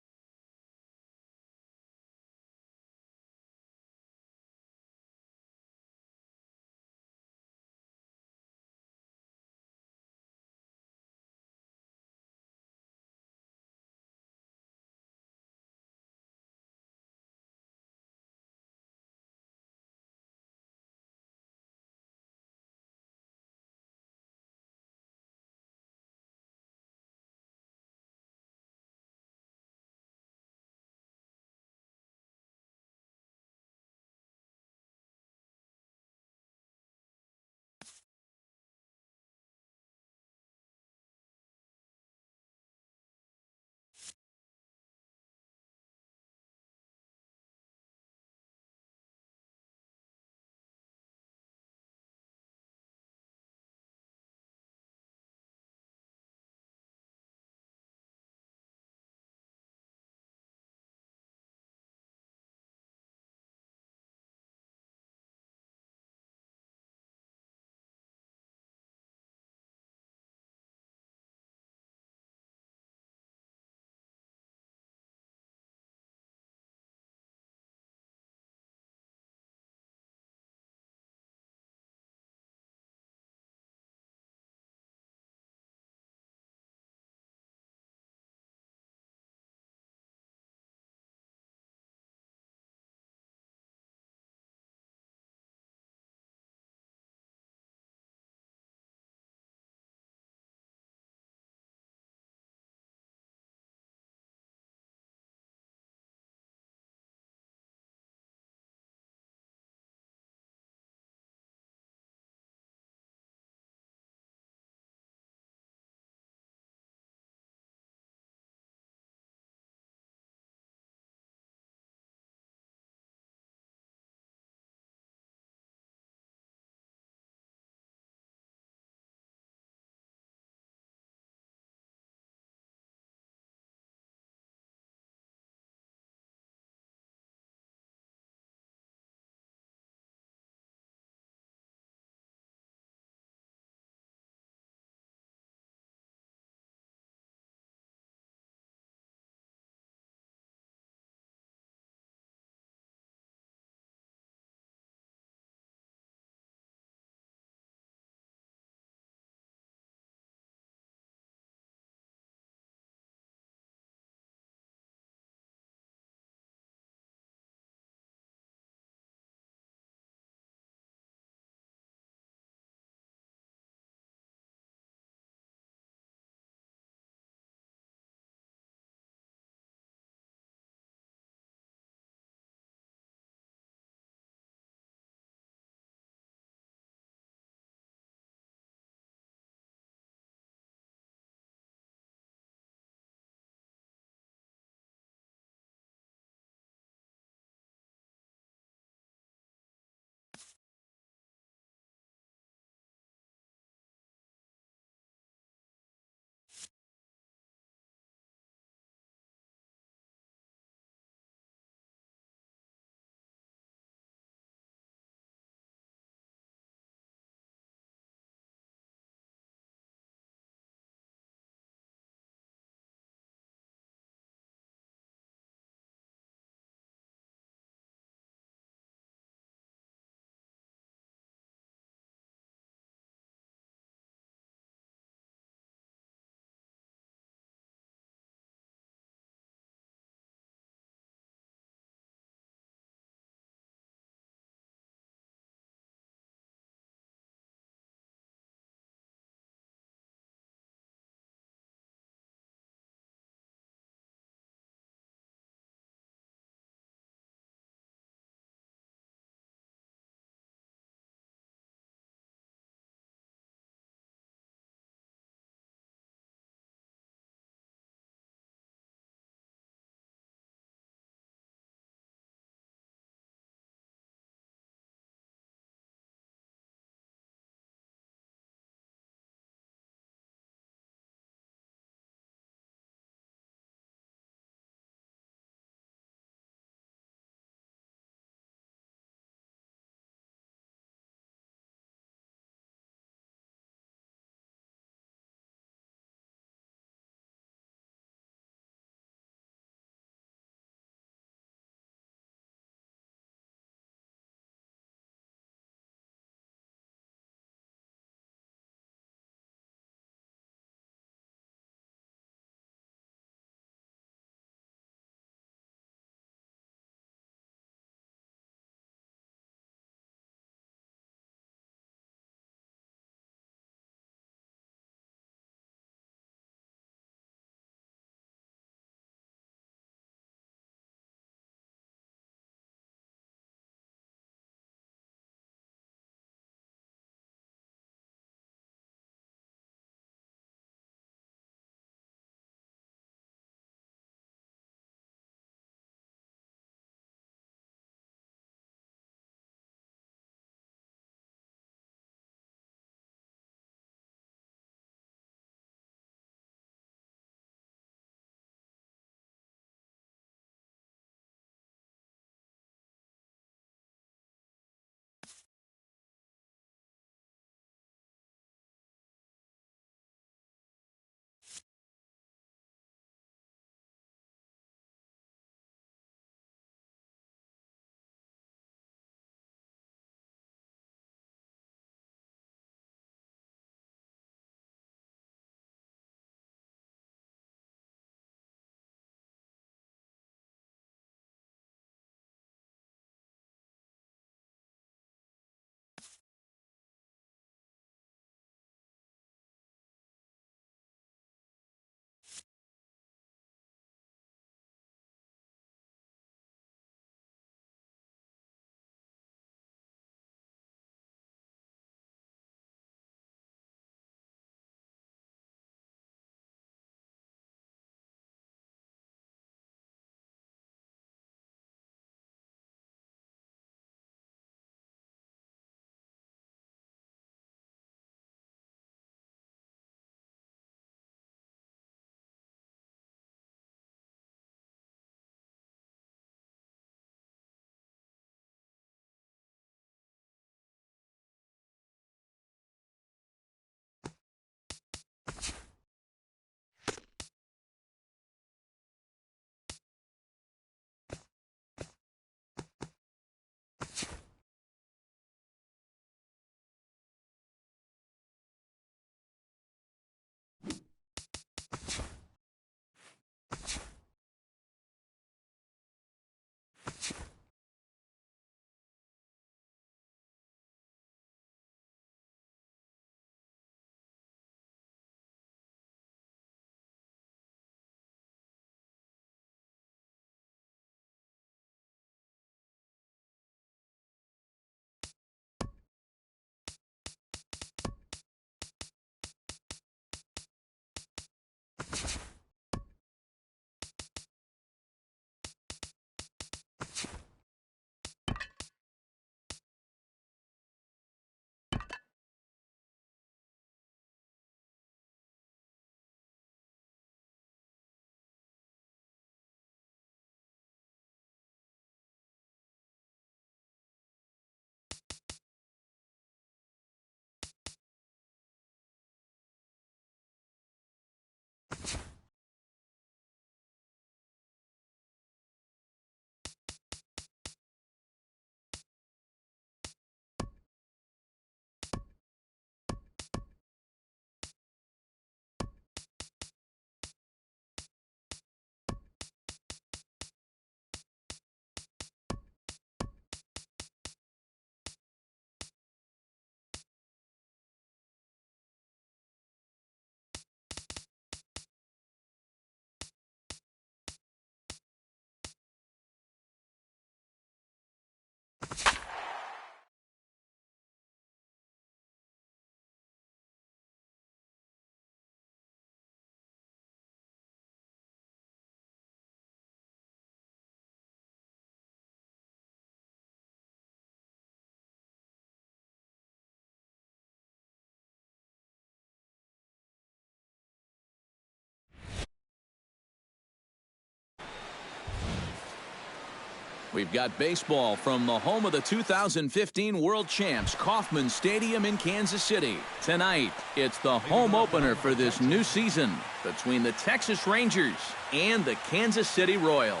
We've got baseball from the home of the 2015 World Champs, Kauffman Stadium in Kansas City. Tonight, it's the home opener for this new season between the Texas Rangers and the Kansas City Royals.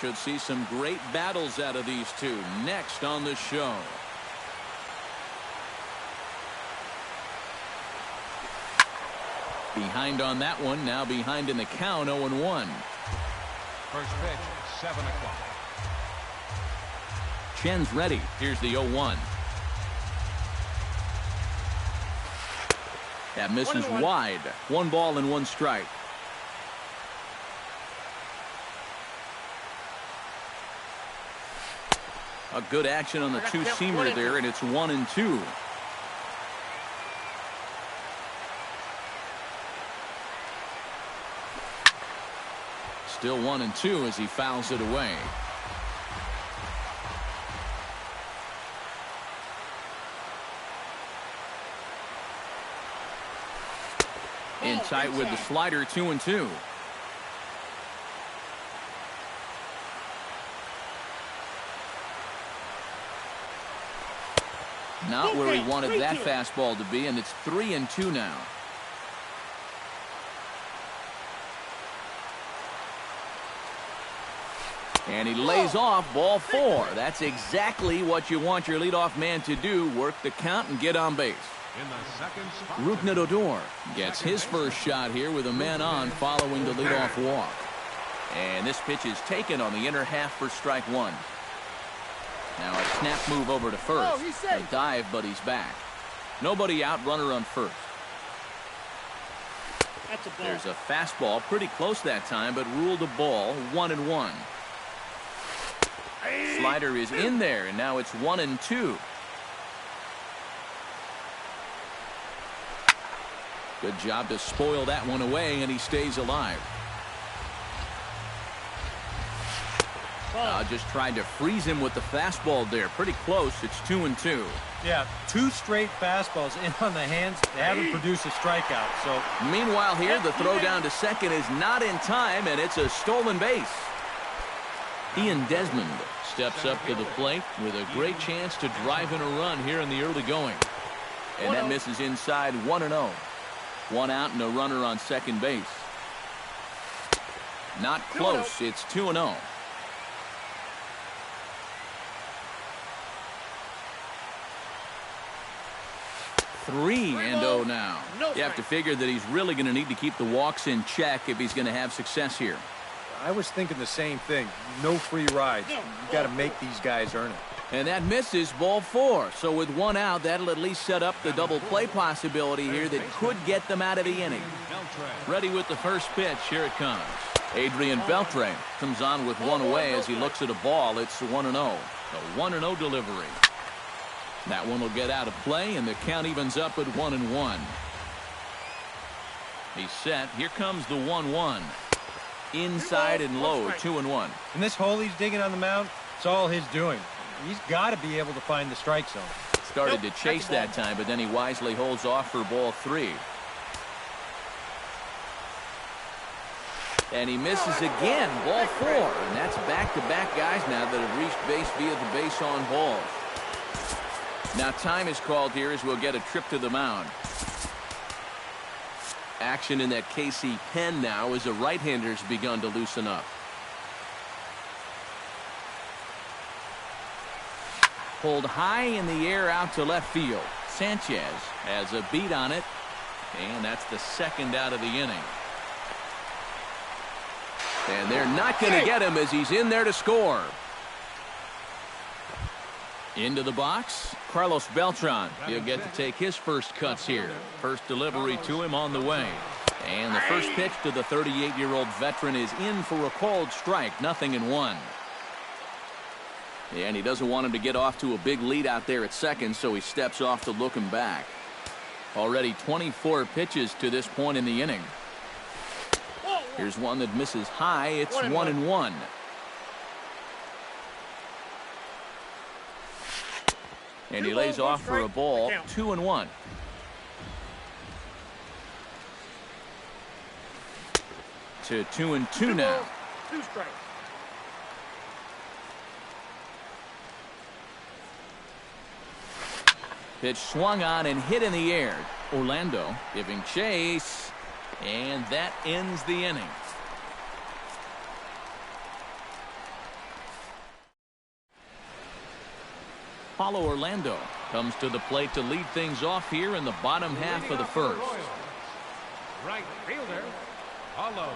Should see some great battles out of these two next on the show. Behind on that one, now behind in the count, 0-1. First pitch, 7 o'clock. Chen's ready. Here's the 0-1. That misses wide. 1 ball and 1 strike. A good action on the two-seamer there, and it's 1-2. Still 1-2 as he fouls it away. In tight with the slider, 2-2. Not where he wanted that fastball to be, and it's 3-2 now. And he lays off ball 4. That's exactly what you want your leadoff man to do, work the count and get on base. Rougned Odor gets his first shot here with a man on following the leadoff walk. And this pitch is taken on the inner half for strike 1. Now a snap move over to first. A dive, but he's back. Nobody out, runner on first. There's a fastball pretty close that time, but ruled a ball, 1-1. Slider is in there, and now it's 1-2. Good job to spoil that one away, and he stays alive. Just tried to freeze him with the fastball there. Pretty close. It's 2-2. Yeah, 2 straight fastballs in on the hands. They haven't produced a strikeout. So meanwhile here, the throw down to second is not in time, and it's a stolen base. Ian Desmond steps up to the plate with a great chance to drive in a run here in the early going. And that misses inside, 1-0. 1 out and a runner on second base. Not close. It's 2-0. Three and 0 now. You have to figure that he's really going to need to keep the walks in check if he's going to have success here. I was thinking the same thing. No free rides. You got to make these guys earn it. And that misses, ball 4. So with 1 out, that'll at least set up the double play possibility here that could get them out of the inning. Ready with the first pitch. Here it comes. Adrian Beltre comes on with 1 away as he looks at a ball. It's 1-0. A 1-0 delivery. That one will get out of play, and the count evens up at 1-1. He's set. Here comes the 1-1. Inside and low, 2-1. And this hole he's digging on the mound, it's all his doing. He's got to be able to find the strike zone. Started to chase that time, but then he wisely holds off for ball 3. And he misses again, ball 4. And that's back-to-back guys now that have reached base via the base on balls. Now time is called here as we'll get a trip to the mound. Action in that KC pen now as the right-hander's begun to loosen up. Pulled high in the air out to left field. Sanchez has a beat on it, and that's the second out of the inning. And they're not going to get him as he's in there to score. Into the box, Carlos Beltran. He'll get to take his first cuts here. First delivery to him on the way. And the first pitch to the 38-year-old veteran is in for a called strike, 0-1. And he doesn't want him to get off to a big lead out there at second, so he steps off to look him back. Already 24 pitches to this point in the inning. Here's one that misses high. It's 1-1. And he lays off for a ball, 2-1. To 2-2 now. Pitch swung on and hit in the air. Orlando giving chase, and that ends the inning. Paulo Orlando comes to the plate to lead things off here in the bottom half of the first. Right fielder, Paulo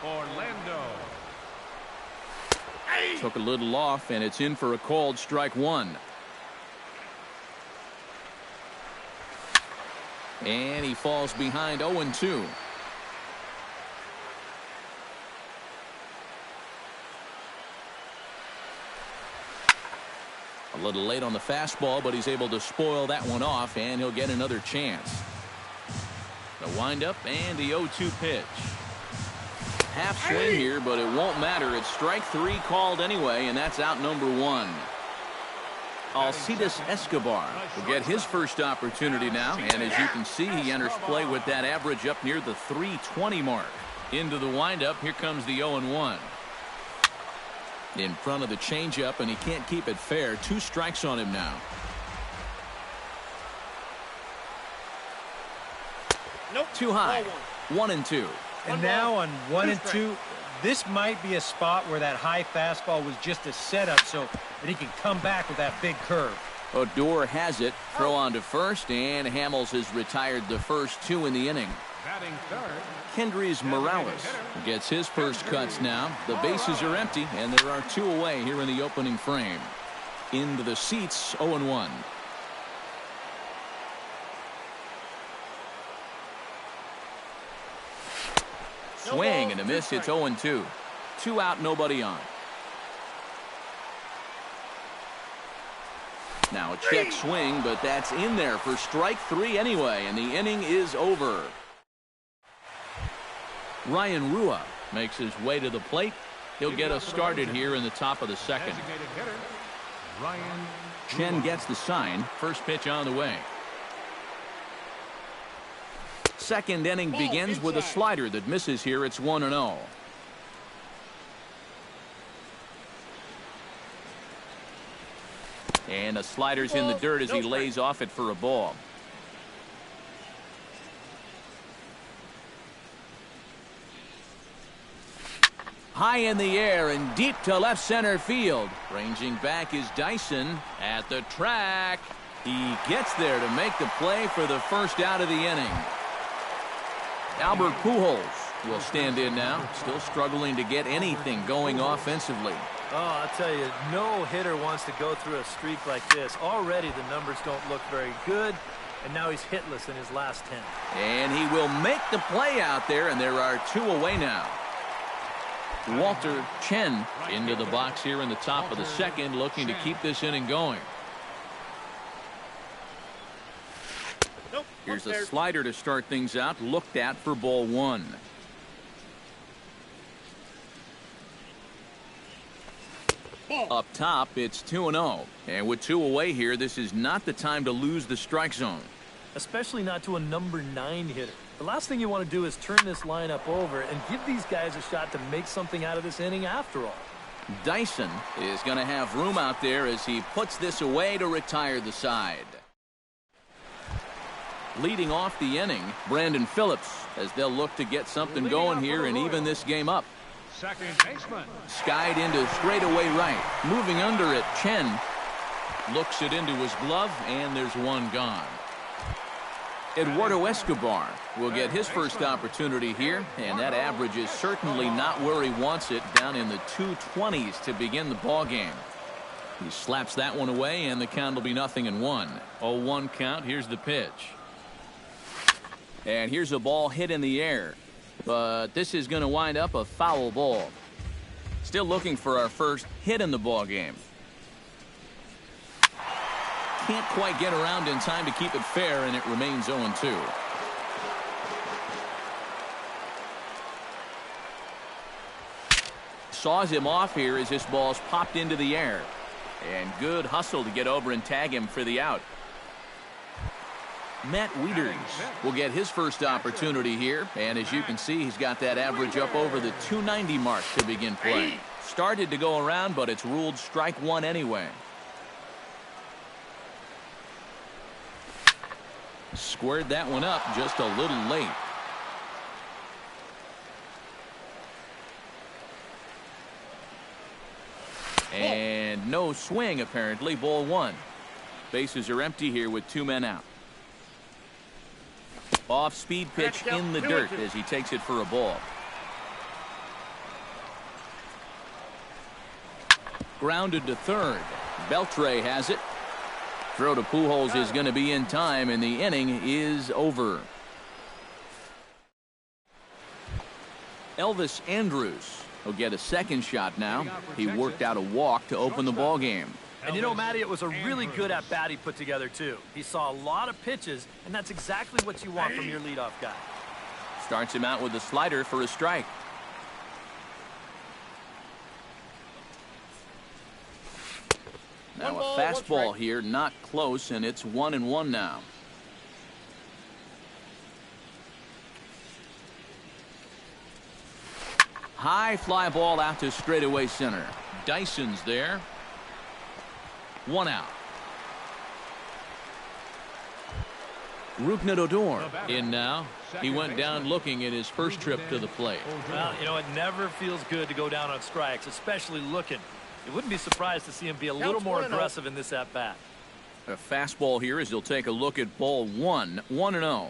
Orlando. Took a little off, and it's in for a called strike one. And he falls behind 0-2. A little late on the fastball, but he's able to spoil that one off, and he'll get another chance. The windup and the 0-2 pitch. Half swing here, but it won't matter. It's strike three called anyway, and that's out number one. Alcides Escobar will get his first opportunity now, and as you can see, he enters play with that average up near the 320 mark. Into the windup, here comes the 0-1. In front of the changeup, and he can't keep it fair. 2 strikes on him now. Nope. Too high. 1-2. And now on 1-2, this might be a spot where that high fastball was just a setup so that he can come back with that big curve. Odor has it. Throw on to first, and Hamels has retired the first 2 in the inning. Batting third, Kendrys Morales gets his first cuts now. The bases are empty, and there are 2 away here in the opening frame. Into the seats, 0-1. Swing and a miss. It's 0-2. 2 out, nobody on. Now a check swing, but that's in there for strike 3 anyway, and the inning is over. Ryan Rua makes his way to the plate. He'll get us started here in the top of the second. designated hitter, Ryan Chen gets the sign. First pitch on the way. Second inning begins with a slider that misses here. It's 1-0. And the slider's in the dirt as he lays off it for a ball. High in the air and deep to left center field. Ranging back is Dyson at the track. He gets there to make the play for the first out of the inning. Albert Pujols will stand in now, still struggling to get anything going offensively. Oh, I'll tell you, no hitter wants to go through a streak like this. Already the numbers don't look very good, and now he's hitless in his last 10. And he will make the play out there, and there are 2 away now. Walter Chen into the box here in the top of the second, looking to keep this inning going. Here's a slider to start things out, looked at for ball 1. Up top, it's 2-0. And with 2 away here, this is not the time to lose the strike zone. Especially not to a number 9 hitter. The last thing you want to do is turn this lineup over and give these guys a shot to make something out of this inning after all. Dyson is going to have room out there as he puts this away to retire the side. Leading off the inning, Brandon Phillips, as they'll look to get something going here and even this game up. second baseman. Skied into straightaway right. Moving under it, Chen looks it into his glove, and there's 1 gone. Eduardo Escobar will get his first opportunity here, and that average is certainly not where he wants it, down in the 220s to begin the ball game. He slaps that one away, and the count will be 0-1. 0-1 count. Here's the pitch. And here's a ball hit in the air, but this is going to wind up a foul ball. Still looking for our first hit in the ball game. Can't quite get around in time to keep it fair, and it remains 0-2. Saws him off here as this ball's popped into the air. And good hustle to get over and tag him for the out. Matt Wieters will get his first opportunity here, and as you can see, he's got that average up over the 290 mark to begin play. Started to go around, but it's ruled strike 1 anyway. Squared that one up just a little late. And no swing, apparently. Ball one. Bases are empty here with 2 men out. Off-speed pitch in the dirt as he takes it for a ball. Grounded to third. Beltre has it. Throw to Pujols is going to be in time, and the inning is over. Elvis Andrus will get a second shot now. He worked out a walk to open the ball game. And you know, Matty, it was a really good at-bat he put together, too. He saw a lot of pitches, and that's exactly what you want from your leadoff guy. Starts him out with a slider for a strike. Now a fastball here, not close, and it's 1-1 now. High fly ball out to straightaway center. Dyson's there. 1 out. Rougned Odor in now. He went down looking at his first trip to the plate. Well, you know, it never feels good to go down on strikes, especially looking. You wouldn't be surprised to see him be a little more aggressive in this at-bat. A fastball here as he'll take a look at ball one. 1-0.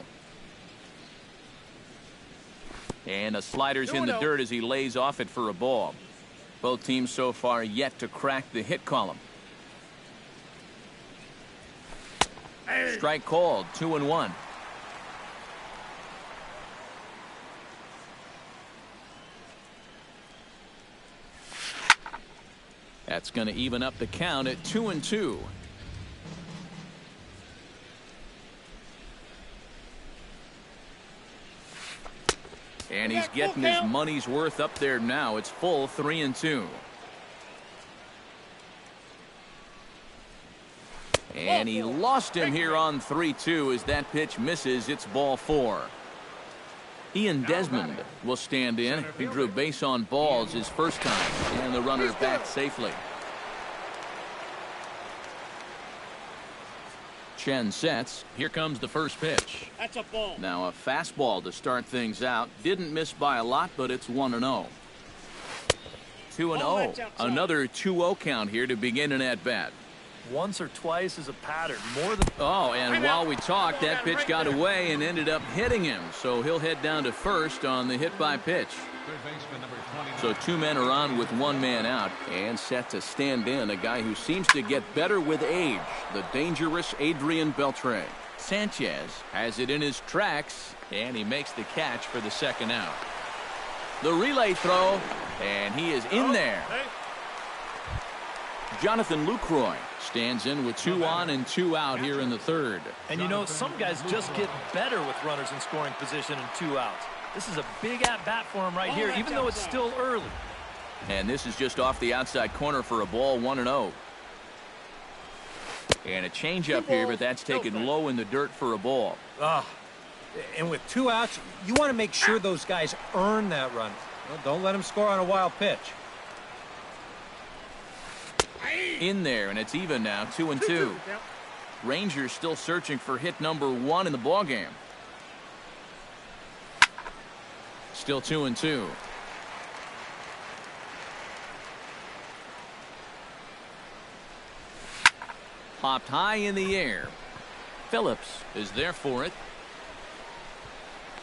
And a slider's in the dirt as he lays off it for a ball. Both teams so far yet to crack the hit column. Strike called. 2-1. That's going to even up the count at 2-2. And he's getting his money's worth up there now. It's full 3-2. And he lost him here on 3-2 as that pitch misses. It's ball 4. Ian Desmond will stand in. He drew base on balls his first time, and the runner back safely. Chen sets. Here comes the first pitch. That's a ball. Now a fastball to start things out. Didn't miss by a lot, but it's 1-0. 2-0. Another 2-0 count here to begin an at-bat. Once or twice is a pattern. More than... Oh, and while we talked, that pitch got away and ended up hitting him. So he'll head down to first on the hit by pitch. So 2 men are on with 1 man out and set to stand in a guy who seems to get better with age, the dangerous Adrian Beltre. Sanchez has it in his tracks, and he makes the catch for the second out. The relay throw, and he is in there. Jonathan Lucroy stands in with 2 on and 2 out here in the third. And you know, some guys just get better with runners in scoring position and 2 outs. This is a big at-bat for him right here, even though it's still early. And this is just off the outside corner for a ball. 1-0. And a changeup here, but that's taken low in the dirt for a ball. And with 2 outs, you want to make sure those guys earn that run. Well, don't let them score on a wild pitch. In there, and it's even now. 2-2. Rangers still searching for hit number 1 in the ball game. Still 2-2. Popped high in the air. Phillips is there for it.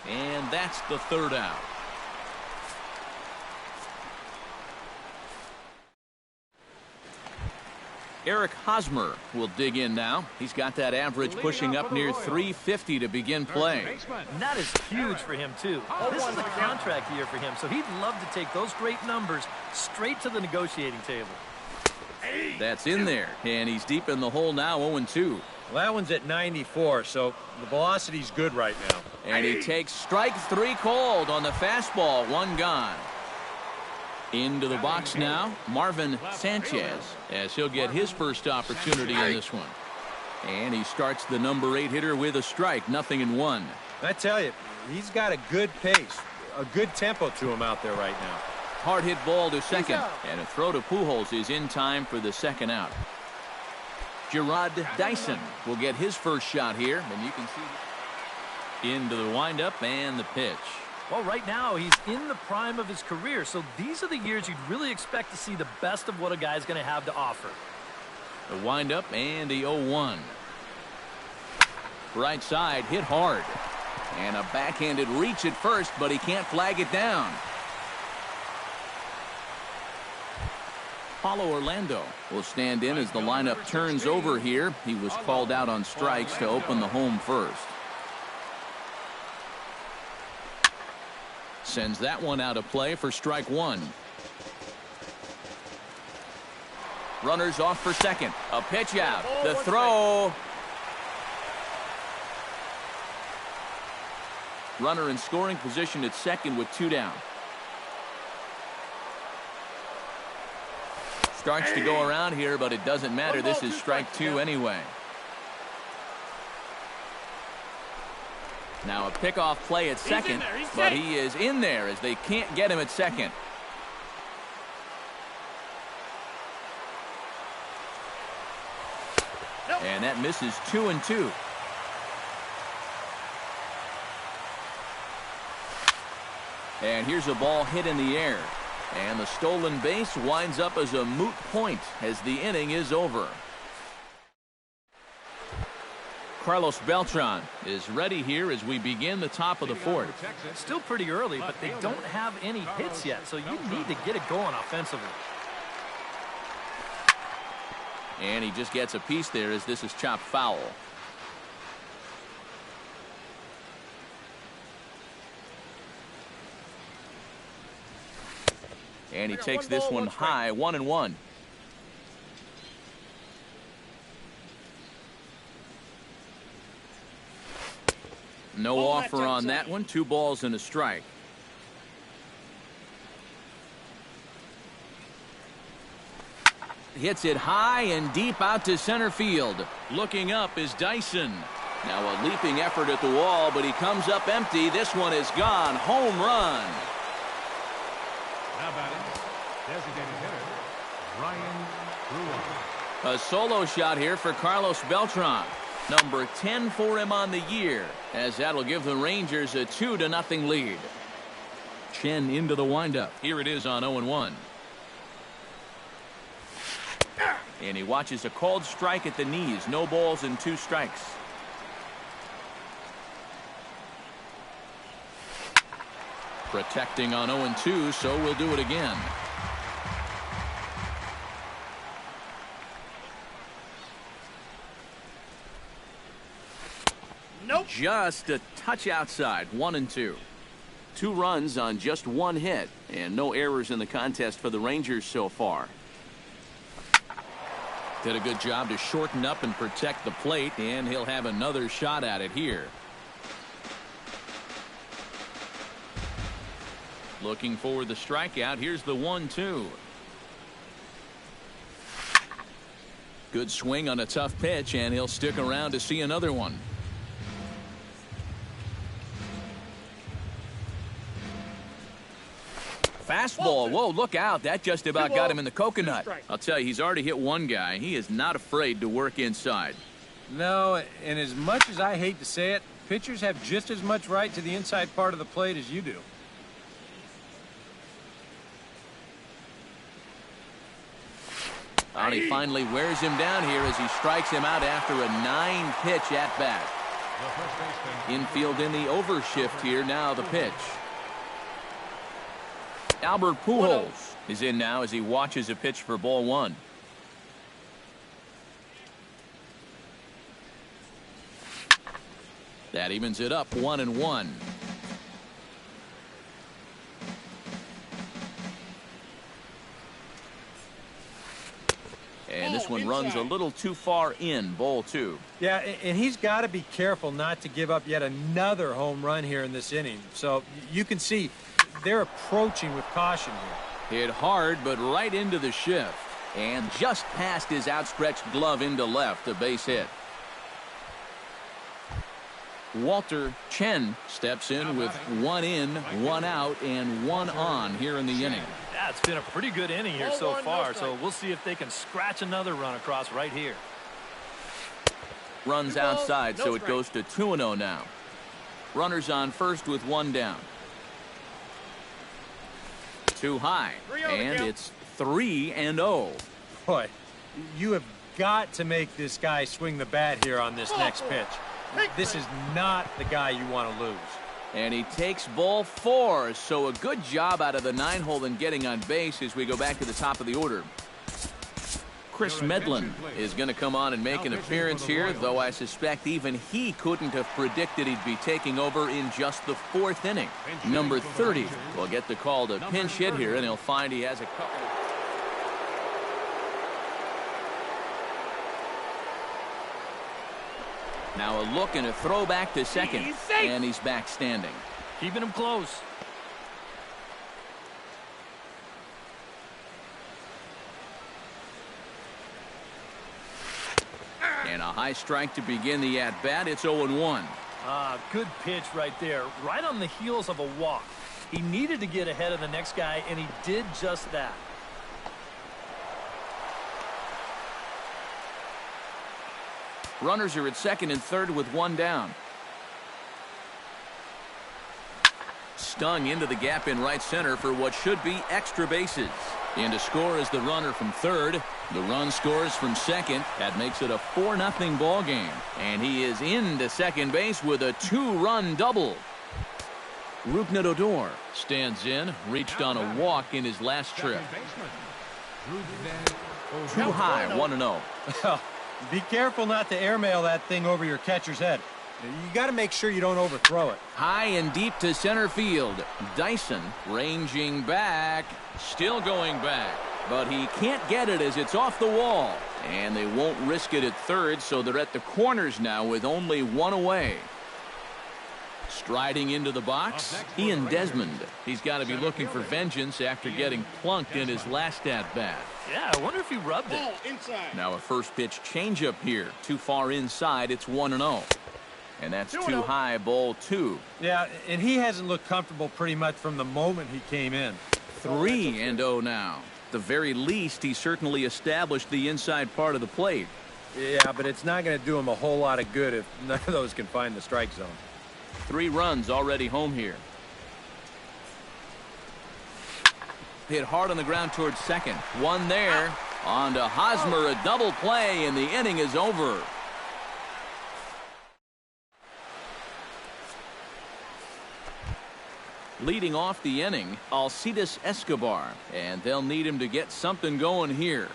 And that's the third out. Eric Hosmer will dig in now. He's got that average pushing up near 350 to begin play. And that is huge for him, too. This is a contract year for him, so he'd love to take those great numbers straight to the negotiating table. That's in there, and he's deep in the hole now, 0-2. Well, that one's at 94, so the velocity's good right now. And he takes strike 3 called on the fastball. 1 gone. Into the box now, Marvin Sanchez, as he'll get his first opportunity in this one. And he starts the number 8 hitter with a strike, 0-1. I tell you, he's got a good pace, a good tempo to him out there right now. Hard hit ball to second, and a throw to Pujols is in time for the second out. Gerard Dyson will get his first shot here, and you can see Into the windup and the pitch. Well, right now, he's in the prime of his career, so these are the years you'd really expect to see the best of what a guy's going to have to offer. The windup and the 0-1. Right side, hit hard. And a backhanded reach at first, but he can't flag it down. Paulo Orlando will stand in as the lineup turns over here. He was called out on strikes to open the home first. Sends that one out of play for strike one. Runners off for second. A pitch out. The throw. Runner in scoring position at second with 2 down. Starts to go around here, but it doesn't matter. This is strike 2 anyway. Now a pickoff play at second, but he is in there as they can't get him at second. And that misses 2-2. And here's a ball hit in the air. And the stolen base winds up as a moot point as the inning is over. Carlos Beltran is ready here as we begin the top of the fourth. Still pretty early, but they don't have any hits yet, so you need to get it going offensively. And he just gets a piece there as this is chopped foul. And he takes this one high, 1-1. No offer on that one. 2 balls and a strike. Hits it high and deep out to center field. Looking up is Dyson. Now a leaping effort at the wall, but he comes up empty. This one is gone. Home run. Now batting, designated hitter, Ryan Brewer. A solo shot here for Carlos Beltran. Number 10 for him on the year, as that'll give the Rangers a 2-0 lead. Chen into the windup. Here it is on 0-1. And he watches a called strike at the knees. No balls and 2 strikes. Protecting on 0-2, so we'll do it again. Nope. Just a touch outside. 1-2. 2 runs on just 1 hit, and no errors in the contest for the Rangers so far. Did a good job to shorten up and protect the plate, and he'll have another shot at it here. Looking for the strikeout. Here's the 1-2. Good swing on a tough pitch, and he'll stick around to see another one. Fastball. Whoa, look out. That just about got him in the coconut. I'll tell you, he's already hit one guy. He is not afraid to work inside. No, and as much as I hate to say it, pitchers have just as much right to the inside part of the plate as you do. And he finally wears him down here as he strikes him out after a 9-pitch at-bat. Infield in the overshift here. Now the pitch. Albert Pujols is in now as he watches a pitch for ball 1. That evens it up 1-1. And this one runs a little too far in. Ball 2. Yeah, and he's got to be careful not to give up yet another home run here in this inning. So you can see they're approaching with caution here. Hit hard, but right into the shift. And just past his outstretched glove into left. A base hit. Walter Chen steps in with 1 in, 1 out, and 1 on here in the inning. Yeah, it's been a pretty good inning here so far, so we'll see if they can scratch another run across right here. Runs outside, so it goes to 2-0 now. Runners on first with one down. Too high, and it's 3-0. Boy, you have got to make this guy swing the bat here on this next pitch. This is not the guy you want to lose. And he takes ball 4, so a good job out of the 9-hole in getting on base as we go back to the top of the order. Chris Medlin is going to come on and make an appearance here, though I suspect even he couldn't have predicted he'd be taking over in just the 4th inning. Number 30 will get the call to pinch hit here, and he'll find he has a couple. Now a look and a throw back to second, and he's back standing. Keeping him close. And a high strike to begin the at-bat. It's 0-1. Good pitch right there, right on the heels of a walk. He needed to get ahead of the next guy, and he did just that. Runners are at second and third with one down. Stung into the gap in right center for what should be extra bases. In to score is the runner from third. The run scores from second. That makes it a 4-0 ball game. And he is into second base with a 2-run double. Rougned Odor stands in, reached on a walk in his last trip. Too high, 1-0. Be careful not to airmail that thing over your catcher's head. You got to make sure you don't overthrow it. High and deep to center field. Dyson ranging back, still going back, but he can't get it as it's off the wall. And they won't risk it at third, so they're at the corners now with only one away. Striding into the box, Ian Desmond. He's got to be looking for vengeance after getting plunked in his last at-bat. Yeah, I wonder if he rubbed it. Now a first pitch changeup here. Too far inside, it's 1-0. And that's too high, ball 2. Yeah, and he hasn't looked comfortable pretty much from the moment he came in. 3-0 now. At the very least, he certainly established the inside part of the plate. Yeah, but it's not going to do him a whole lot of good if none of those can find the strike zone. 3 runs already home here. Hit hard on the ground towards second. One there. On to Hosmer, a double play, and the inning is over. Leading off the inning, Alcides Escobar, and they'll need him to get something going here.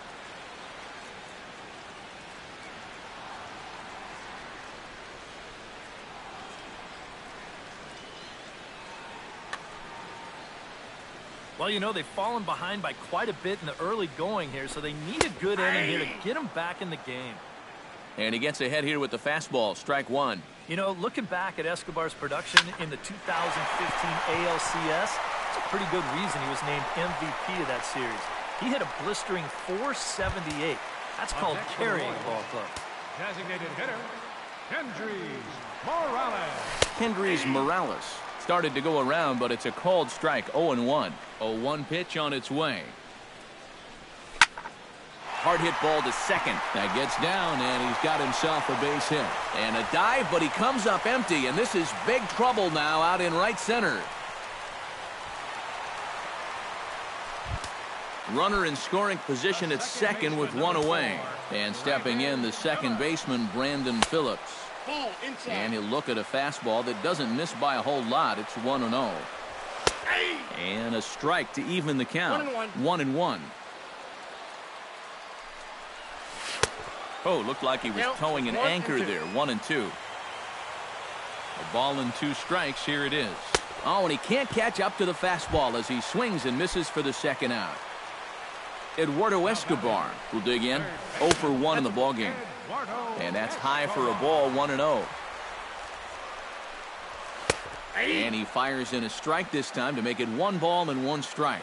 Well, you know, they've fallen behind by quite a bit in the early going here, so they need a good inning here to get them back in the game. And he gets ahead here with the fastball, strike 1. You know, looking back at Escobar's production in the 2015 ALCS, it's a pretty good reason he was named MVP of that series. He hit a blistering .478. That's called carrying a ball club. Designated hitter, Kendrys Morales. Kendrys Morales started to go around, but it's a called strike, 0-1. 0-1 pitch on its way. Hard hit ball to second. That gets down, and he's got himself a base hit. And a dive, but he comes up empty, and this is big trouble now out in right center. Runner in scoring position at second with one away. And stepping in, the second baseman, Brandon Phillips. And he'll look at a fastball that doesn't miss by a whole lot. It's 1-0. And a strike to even the count. 1-1. Oh, looked like he was towing an anchor there. 1-2. A ball and 2 strikes. Here it is. Oh, and he can't catch up to the fastball as he swings and misses for the second out. Eduardo Escobar will dig in. 0 for 1 in the ballgame. And that's high for a ball, 1-0. And he fires in a strike this time to make it 1 ball and 1 strike.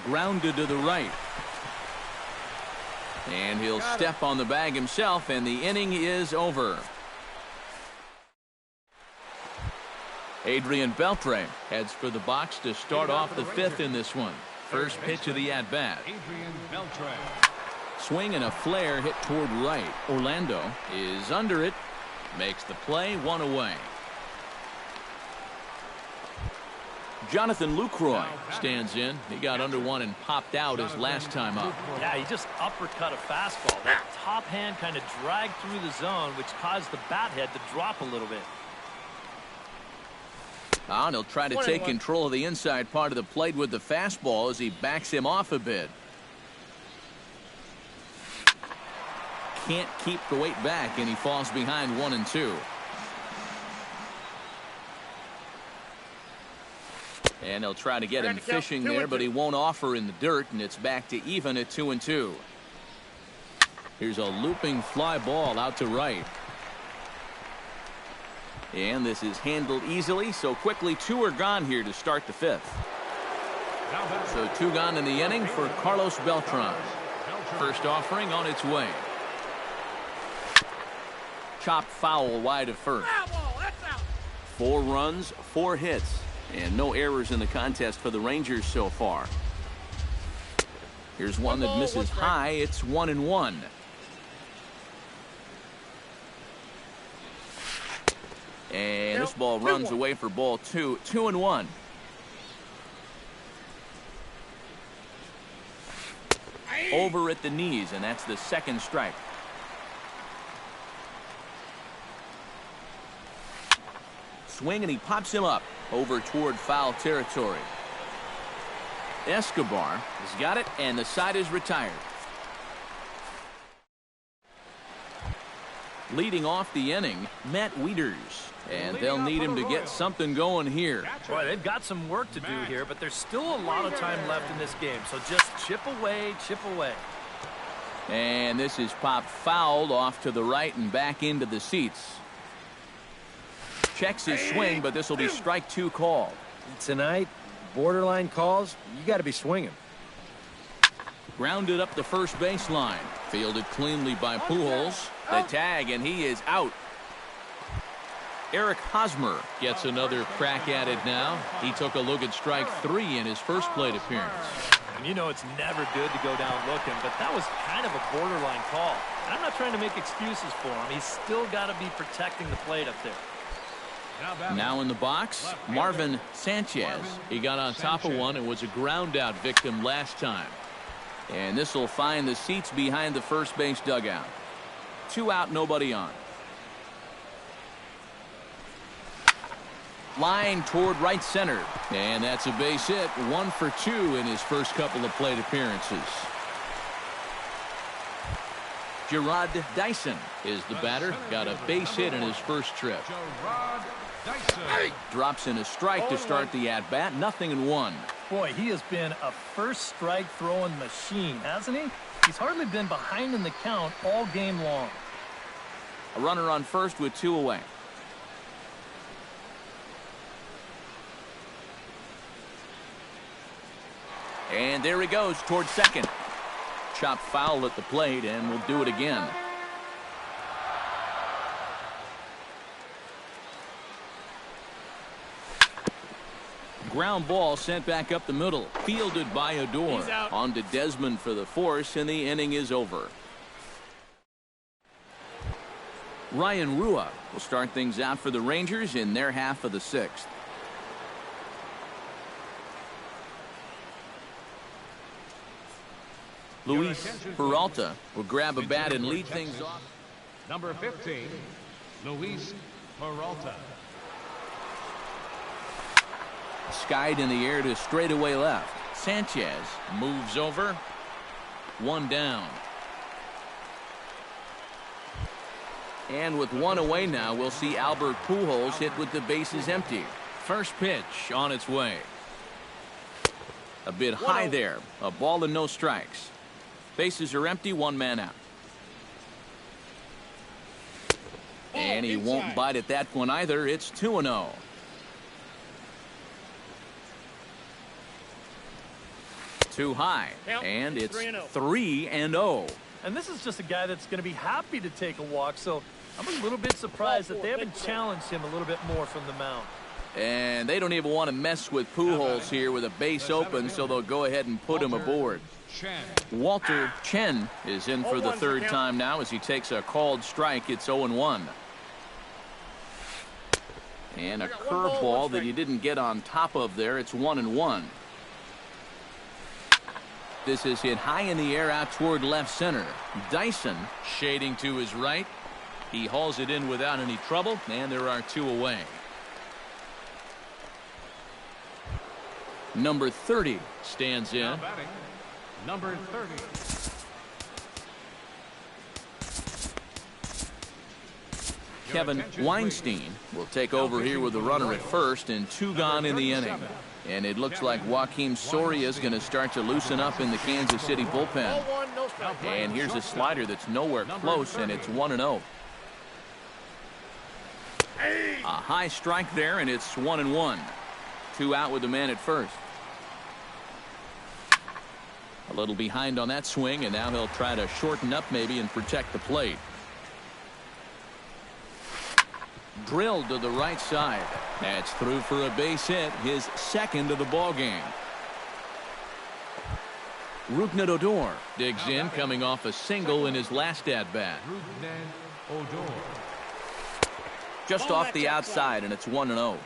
Grounded to the right. And he'll step on the bag himself, and the inning is over. Adrian Beltre heads for the box to start off the 5th in this one. First pitch of the at-bat. Adrian Beltre. Swing and a flare hit toward right. Orlando is under it. Makes the play, one away. Jonathan Lucroy stands in. He got under one and popped out his last time up. Yeah, he just uppercut a fastball. That top hand kind of dragged through the zone, which caused the bat head to drop a little bit. And he'll try to take control of the inside part of the plate with the fastball as he backs him off a bit. Can't keep the weight back, and he falls behind 1-2. And they'll try to get him fishing there, but he won't offer in the dirt, and it's back to even at 2-2. Here's a looping fly ball out to right. And this is handled easily, so quickly 2 are gone here to start the 5th. So 2 gone in the inning for Carlos Beltran. First offering on its way. Chopped foul wide of first. 4 runs, 4 hits. And no errors in the contest for the Rangers so far. Here's one that misses high. It's 1-1. And this ball runs away for ball 2. 2-1. Over at the knees, and that's the second strike. Swing, and he pops him up over toward foul territory. Escobar has got it, and the side is retired. Leading off the inning, Matt Wieters, and they'll need him to get something going here. Boy, they've got some work to do here, but there's still a lot of time left in this game, so just chip away, chip away. And this is popped fouled off to the right and back into the seats. Checks his swing, but this will be strike 2 called. Tonight, borderline calls, you got to be swinging. Grounded up the first baseline. Fielded cleanly by Pujols. The tag, and he is out. Eric Hosmer gets another crack at it now. He took a look at strike 3 in his first plate appearance. And you know it's never good to go down looking, but that was kind of a borderline call. And I'm not trying to make excuses for him. He's still got to be protecting the plate up there. Now in the box, Marvin Sanchez. He got on top of one and was a ground out victim last time. And this will find the seats behind the first base dugout. 2 out, nobody on. Line toward right center. And that's a base hit. 1 for 2 in his first couple of plate appearances. Gerard Dyson is the batter. Got a base hit in his first trip. Drops in a strike to start the at-bat. 0-1. Boy, he has been a first strike throwing machine, hasn't he? He's hardly been behind in the count all game long. A runner on first with 2 away. And there he goes toward second. Chopped foul at the plate, and we'll do it again. Ground ball sent back up the middle. Fielded by Odor. On to Desmond for the force, and the inning is over. Ryan Rua will start things out for the Rangers in their half of the 6th. Luis Peralta will grab a bat and lead things off. Number 15, Luis Peralta. Skied in the air to straightaway left. Sanchez moves over. 1 down. And with 1 away now, we'll see Albert Pujols hit with the bases empty. First pitch on its way. A bit high there. A ball and no strikes. Bases are empty, 1 man out. And he won't bite at that one either. It's 2-0. Too high, and it's 3-0. And this is just a guy that's going to be happy to take a walk, so I'm a little bit surprised that they haven't challenged him a little bit more from the mound. And they don't even want to mess with Pujols here with a base open, so they'll go ahead and put him aboard. Walter Chen is in for the 3rd time now as he takes a called strike. It's 0-1. And a curveball that he didn't get on top of there. It's 1-1. This is hit high in the air out toward left center. Dyson shading to his right. He hauls it in without any trouble, and there are 2 away. Number 30 stands in. Now batting, number 30. Kevin Weinstein will take over here with the runner at first and 2 gone in the inning. And it looks like Joakim Soria is going to start to loosen up in the Kansas City bullpen. And here's a slider that's nowhere close, and it's 1-0. A high strike there, and it's 1-1. 2 out with the man at first. A little behind on that swing, and now he'll try to shorten up maybe and protect the plate. Drilled to the right side. That's through for a base hit, his 2nd of the ball game. Rougned Odor digs in, coming off a single in his last at-bat. Just off the outside, and it's 1-0.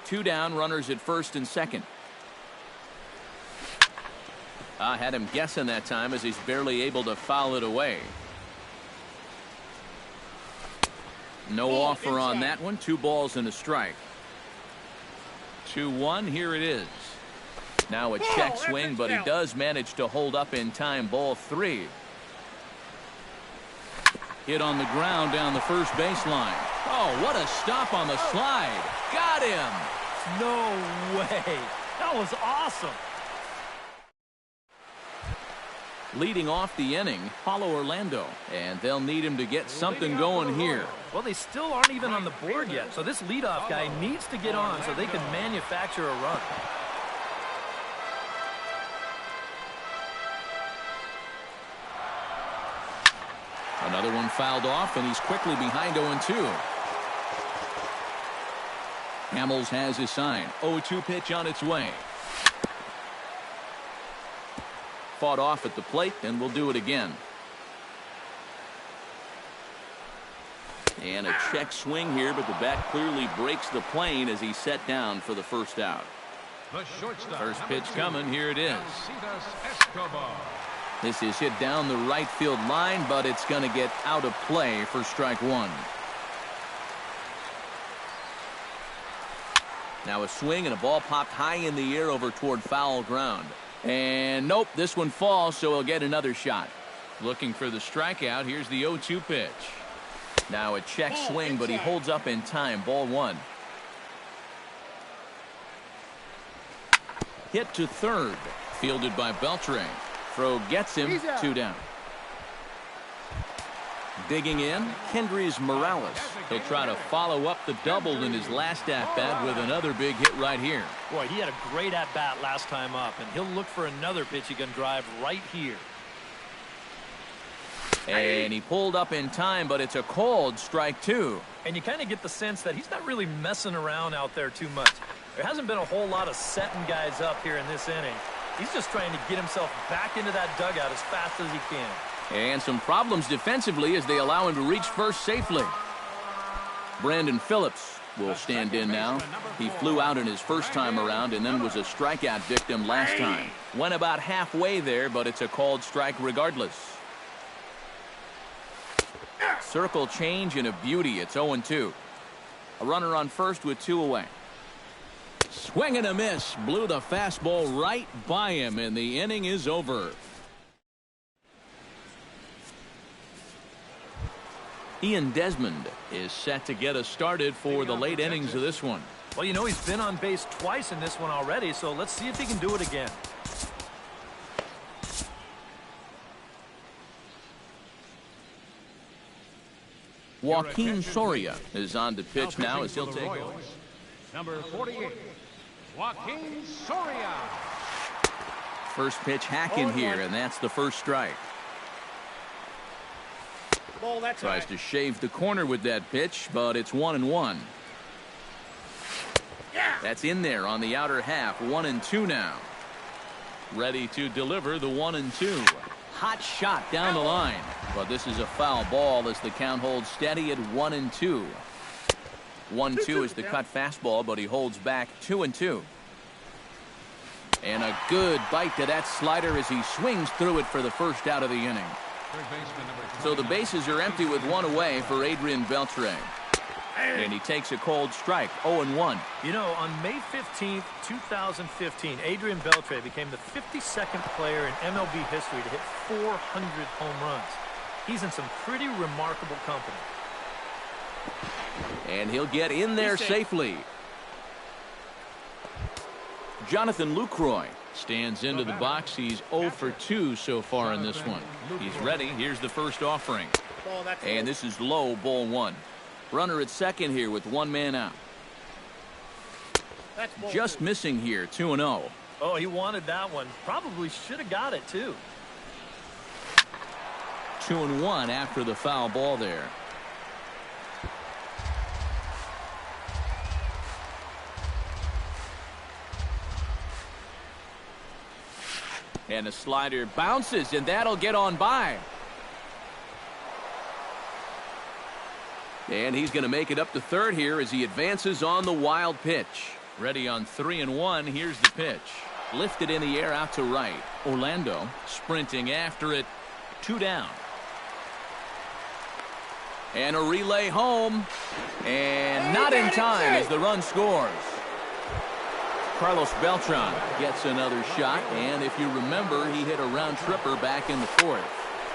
2 down, runners at first and second. I had him guessing that time as he's barely able to foul it away. No offer on that one. 2 balls and a strike. 2-1. Here it is. Now a check swing, but he does manage to hold up in time. Ball 3. Hit on the ground down the first baseline. Oh, what a stop on the slide. Got him. No way. That was awesome. Leading off the inning, Paulo Orlando, and they'll need him to get something going here. Well, they still aren't even on the board yet, so this leadoff guy needs to get on so they can manufacture a run. Another one fouled off, and he's quickly behind 0-2. Hamels has his sign. 0-2 pitch on its way. Fought off at the plate, and we'll do it again. And a check swing here, but the bat clearly breaks the plane as he's set down for the first out. First pitch coming. Here it is. This is hit down the right field line, but it's going to get out of play for strike 1. Now a swing, and a ball popped high in the air over toward foul ground. And nope, this one falls, so he'll get another shot. Looking for the strikeout. Here's the 0-2 pitch. Now a check swing, but he holds up in time. Ball 1. Hit to third. Fielded by Beltre. Throw gets him. 2 down. Digging in, Kendrys Morales. He'll try to follow up the double in his last at-bat with another big hit right here. Boy, he had a great at-bat last time up, and he'll look for another pitch he can drive right here. And he pulled up in time, but it's a called strike 2. And you kind of get the sense that he's not really messing around out there too much. There hasn't been a whole lot of setting guys up here in this inning. He's just trying to get himself back into that dugout as fast as he can. And some problems defensively as they allow him to reach first safely. Brandon Phillips will stand in now. He flew out in his first time around and then was a strikeout victim last time. Went about halfway there, but it's a called strike regardless. Circle change and a beauty. It's 0-2. A runner on first with 2 away. Swing and a miss. Blew the fastball right by him, and the inning is over. Ian Desmond is set to get us started for the late innings of this one. Well, you know, he's been on base twice in this one already, so let's see if he can do it again. Joakim Soria is on to pitch now as he'll take over. Number 48, Joakim Soria. First pitch hack in here, and that's the first strike. Tries to shave the corner with that pitch, but it's 1-1. That's in there on the outer half. 1-2 now. Ready to deliver the 1-2. Hot shot down the line, but this is a foul ball as the count holds steady at 1-2. 1-2 is the cut fastball, but he holds back 2-2. And a good bite to that slider as he swings through it for the first out of the inning. So the bases are empty with one away for Adrian Beltre. And he takes a cold strike, 0-1. You know, on May 15th, 2015, Adrian Beltre became the 52nd player in MLB history to hit 400 home runs. He's in some pretty remarkable company. And he'll get in there safely. Jonathan Lucroy stands into the box. He's 0 for 2 so far in this one. He's ready. Here's the first offering. And this is low, ball 1. Runner at second here with one man out. Just missing here, 2-0. Oh, he wanted that one. Probably should have got it, too. 2-1 after the foul ball there. And a slider bounces, and that'll get on by. And he's going to make it up to third here as he advances on the wild pitch. Ready on 3-1. Here's the pitch. Lifted in the air out to right. Orlando sprinting after it. 2 down. And a relay home. And not in time as the run scores. Carlos Beltran gets another shot. And if you remember, he hit a round tripper back in the 4th.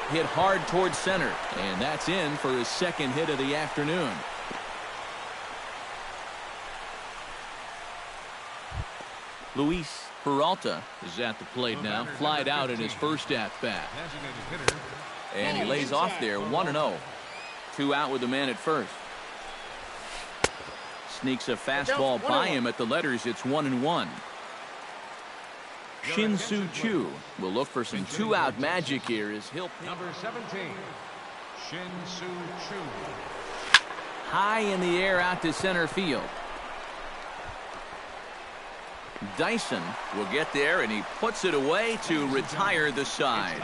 Hit hard towards center, and that's in for his second hit of the afternoon. Luis Peralta is at the plate now, flied out in his first at-bat. And he lays off there, 1-0. 2 out with the man at first. Sneaks a fastball by him at the letters. It's 1-1. Shin-Soo Choo will look for some 2-out magic here as he'll Number 17, Shin-Soo Choo. high in the air out to center field. Dyson will get there, and he puts it away to retire the side.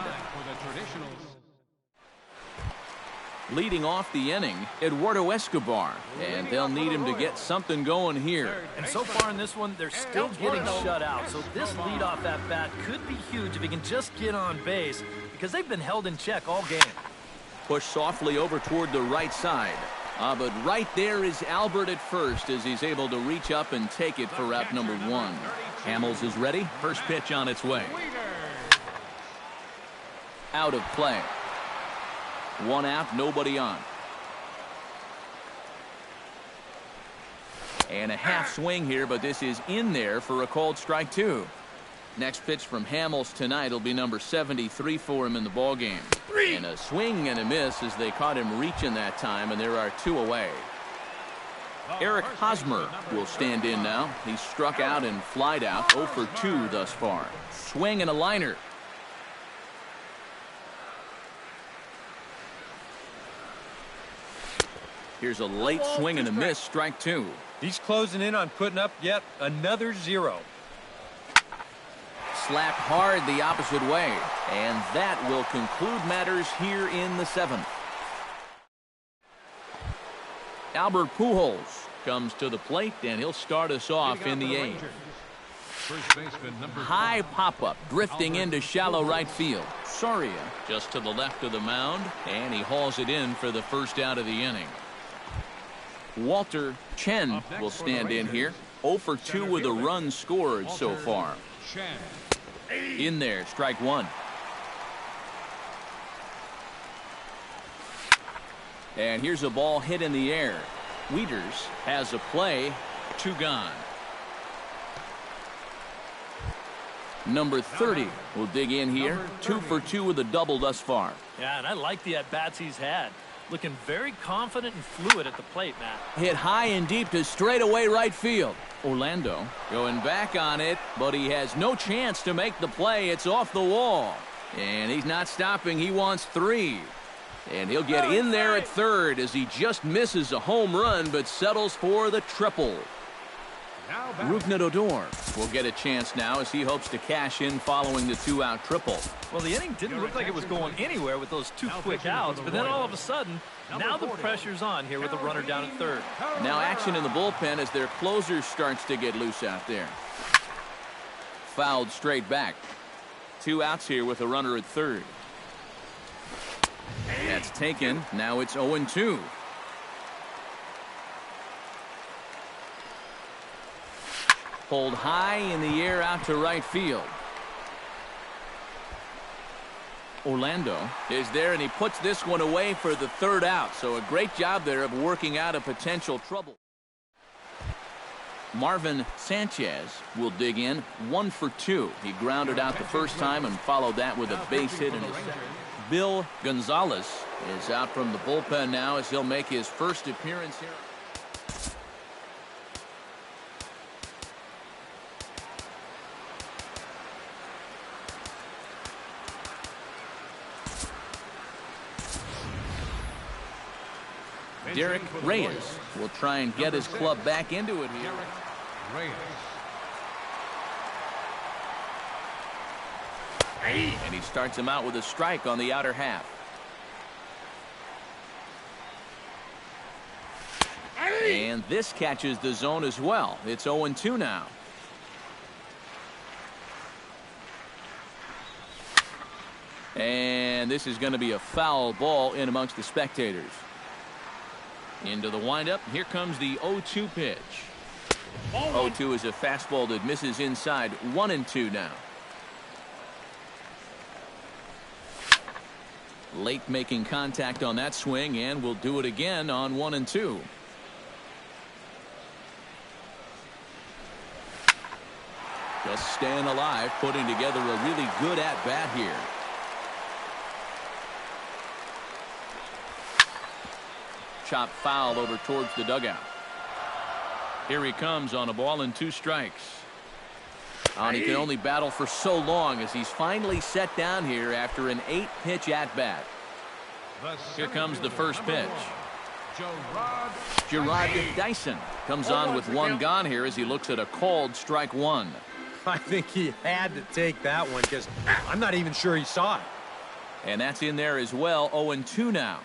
Leading off the inning, Eduardo Escobar, and they'll need him to get something going here. And so far in this one, they're still getting shut out. So this leadoff at bat could be huge if he can just get on base, because they've been held in check all game. Push softly over toward the right side. But right there is Albert at first as he's able to reach up and take it for out number 1. Hamels is ready. First pitch on its way. Out of play. 1 out, nobody on. And a half swing here, but this is in there for a called strike 2. Next pitch from Hamels tonight will be number 73 for him in the ballgame. And a swing and a miss as they caught him reaching that time, and there are 2 away. Eric Hosmer will stand in now. He's struck out and flied out, 0 for 2 thus far. Swing and a liner. Here's a late swing and a miss, strike 2. He's closing in on putting up yet another 0. Slapped hard the opposite way, and that will conclude matters here in the 7th. Albert Pujols comes to the plate, and he'll start us off in the 8th. High pop-up, drifting into shallow right field. Soria just to the left of the mound, and he hauls it in for the first out of the inning. Walter Chen will stand in here. 0 for 2 with a run scored so far. In there, strike 1. And here's a ball hit in the air. Wieters has a play. 2 gone. Number 30 will dig in here. 2 for 2 with a double thus far. Yeah, and I like the at-bats he's had. Looking very confident and fluid at the plate, Matt. Hit high and deep to straightaway right field. Orlando going back on it, but he has no chance to make the play. It's off the wall. And he's not stopping. He wants 3. And he'll get in there at third as he just misses a home run but settles for the triple. Odor will get a chance now as he hopes to cash in following the 2-out triple. Well, the inning didn't look like it was going anywhere with those 2 quick outs, but then all of a sudden, now the pressure's on here with a runner down at third. Now action in the bullpen as their closer starts to get loose out there. Fouled straight back. 2 outs here with a runner at third. That's taken. Now it's 0-2. Pulled high in the air out to right field. Orlando is there, and he puts this one away for the 3rd out. So a great job there of working out a potential trouble. Marvin Sanchez will dig in 1 for 2. He grounded out the first time and followed that with a base hit in his second. Bill Gonzalez is out from the bullpen now as he'll make his first appearance here. Derek Reyes will try and get his club back into it here. And he starts him out with a strike on the outer half. And this catches the zone as well. It's 0-2 now. And this is going to be a foul ball in amongst the spectators. Into the windup. Here comes the 0-2 pitch. 0-2 is a fastball that misses inside. 1-2 now. Late making contact on that swing, and will do it again on 1-2. Just staying alive, putting together a really good at-bat here. Chop foul over towards the dugout. Here he comes on a ball and 2 strikes. And he can only battle for so long as he's finally set down here after an 8-pitch at-bat. Here comes the first pitch. Gerard Dyson comes on with 1 gone here as he looks at a called strike 1. I think he had to take that one because I'm not even sure he saw it. And that's in there as well. 0-2 now.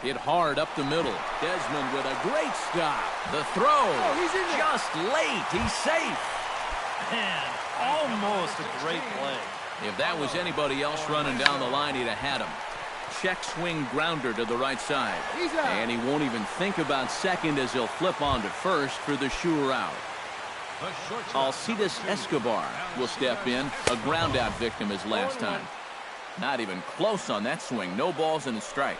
Hit hard up the middle. Desmond with a great stop. The throw. He's in just late. He's safe. Man, almost a great play. If that was anybody else running down the line, he'd have had him. Check swing grounder to the right side. And he won't even think about second as he'll flip on to first for the sure out. Alcides Escobar will step in. A ground out victim his last time. Not even close on that swing. No balls and a strike.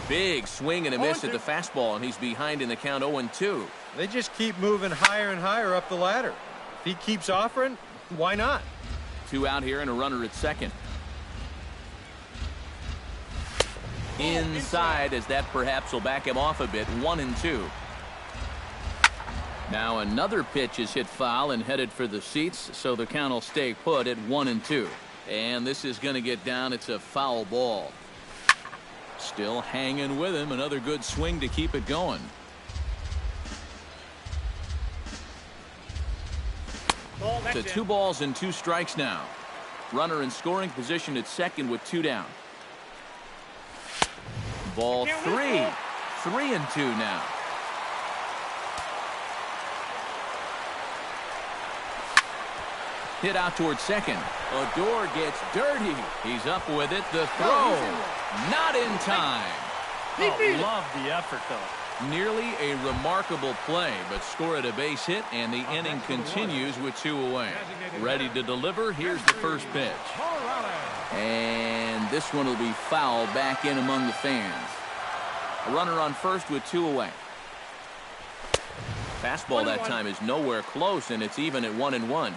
Big swing and a miss at the fastball, and he's behind in the count. 0-2. They just keep moving higher and higher up the ladder. If he keeps offering, why not? 2 out here and a runner at second. Inside, as that perhaps will back him off a bit. 1-2. Now another pitch is hit foul and headed for the seats, so the count will stay put at 1-2. And this is going to get down. It's a foul ball. Still hanging with him. Another good swing to keep it going. To 2 balls and 2 strikes now. Runner in scoring position at second with 2 down. Ball 3. 3-2 now. Hit out towards second. Odor gets dirty. He's up with it. The throw. Not in time. Love the effort, though. Nearly a remarkable play, but scored a base hit, and the inning continues with 2 away. Ready to deliver. Here's the first pitch. And this one will be foul back in among the fans. A runner on first with 2 away. Fastball that time is nowhere close, and it's even at 1-1.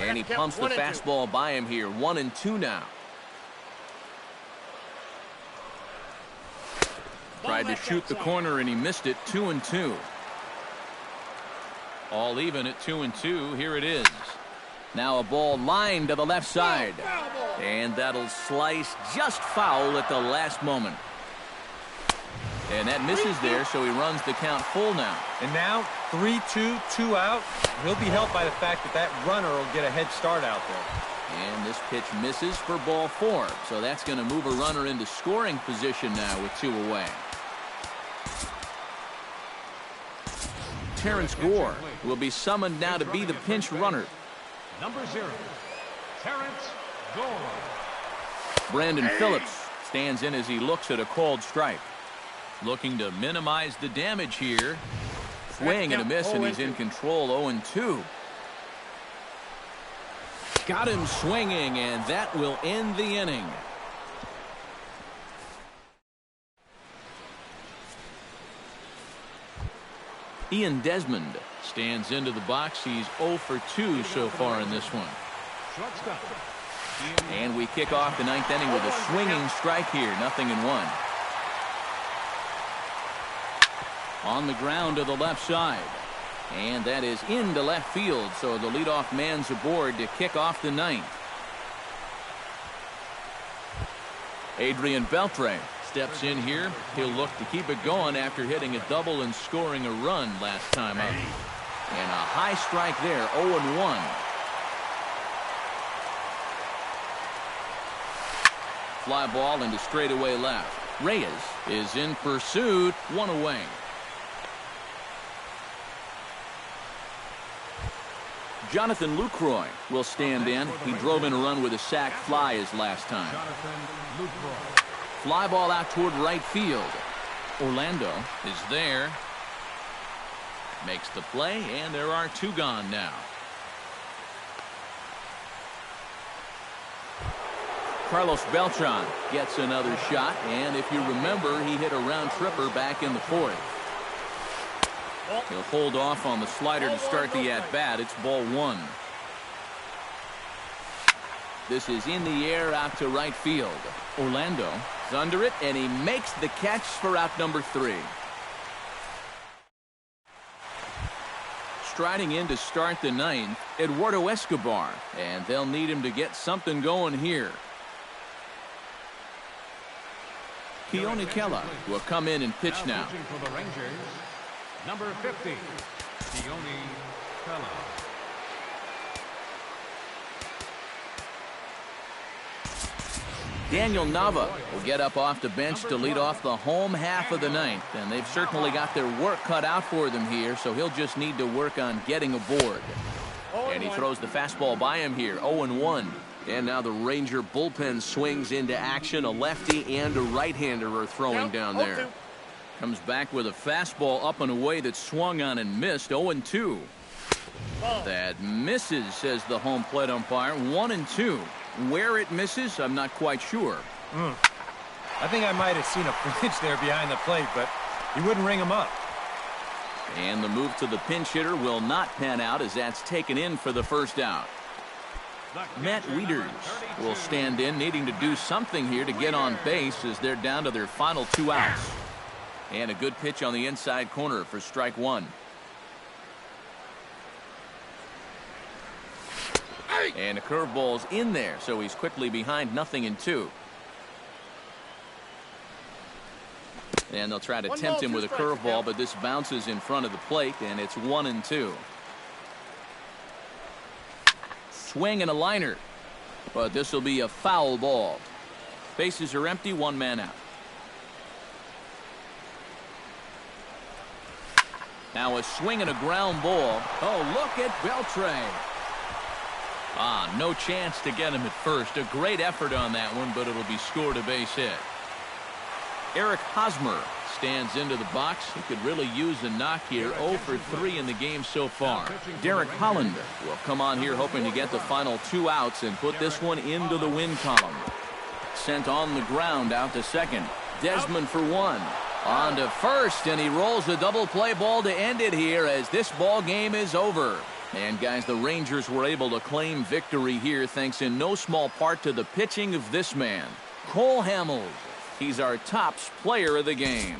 And he pumps the fastball by him here. 1-2 now. Tried to shoot the corner and he missed it. 2-2. All even at 2-2. Here it is. Now a ball lined to the left side. And that'll slice just foul at the last moment. And that misses there, so he runs the count full now. And now 3-2, 2 out. He'll be helped by the fact that that runner will get a head start out there. And this pitch misses for ball 4. So that's going to move a runner into scoring position now with 2 away. Terrence Gore will be summoned now to be the pinch runner. Number 0, Terrence Gore. Brandon Phillips stands in as he looks at a called strike. Looking to minimize the damage here. Swing and a miss, and he's in control. 0-2. Got him swinging, and that will end the inning. Ian Desmond stands into the box. He's 0 for 2 so far in this one. Shortstop. And we kick off the 9th inning with a swinging strike here. 0-1. On the ground to the left side. And that is into left field, so the leadoff man's aboard to kick off the 9th. Adrian Beltre steps in here. He'll look to keep it going after hitting a double and scoring a run last time up. And a high strike there, 0-1. Fly ball into straightaway left. Reyes is in pursuit, 1 away. Jonathan Lucroy will stand in. He drove in a run with a sac fly his last time. Fly ball out toward right field. Orlando is there. Makes the play, and there are 2 gone now. Carlos Beltran gets another shot, and if you remember, he hit a round tripper back in the 4th. He'll hold off on the slider to start the at-bat. It's ball 1. This is in the air out to right field. Orlando is under it, and he makes the catch for out number 3. Striding in to start the 9th, Eduardo Escobar, and they'll need him to get something going here. Keone Kela will come in and pitch now. For the Rangers, number 50, Keone Kela. Daniel Nava will get up off the bench to lead off the home half of the 9th, and they've certainly got their work cut out for them here, so he'll just need to work on getting aboard. And he throws the fastball by him here, 0-1. And now the Ranger bullpen swings into action. A lefty and a right-hander are throwing down there. Comes back with a fastball up and away that swung on and missed. 0-2. That misses, says the home plate umpire. 1-2. Where it misses, I'm not quite sure. I think I might have seen a flinch there behind the plate, but he wouldn't ring him up. And the move to the pinch hitter will not pan out as that's taken in for the first out. Matt Wieters will stand in, needing to do something here to get on base as they're down to their final 2 outs. And a good pitch on the inside corner for strike 1. And a curveball's in there, so he's quickly behind 0-2. And they'll try to tempt him with a curveball, but this bounces in front of the plate, and it's 1-2. Swing and a liner, but this will be a foul ball. Bases are empty, 1 man out. Now a swing and a ground ball. Oh, look at Beltre. No chance to get him at first. A great effort on that one, but it'll be scored a base hit. Eric Hosmer stands into the box. He could really use a knock here. 0 for 3 in the game so far. Derek Holland will come on here hoping to get the final 2 outs and put this one into the win column. Sent on the ground out to second. Desmond for 1. On to first, and he rolls a double play ball to end it here as this ball game is over. And guys, the Rangers were able to claim victory here thanks in no small part to the pitching of this man, Cole Hamels. He's our tops player of the game.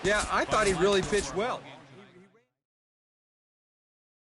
Yeah, I thought he really pitched well.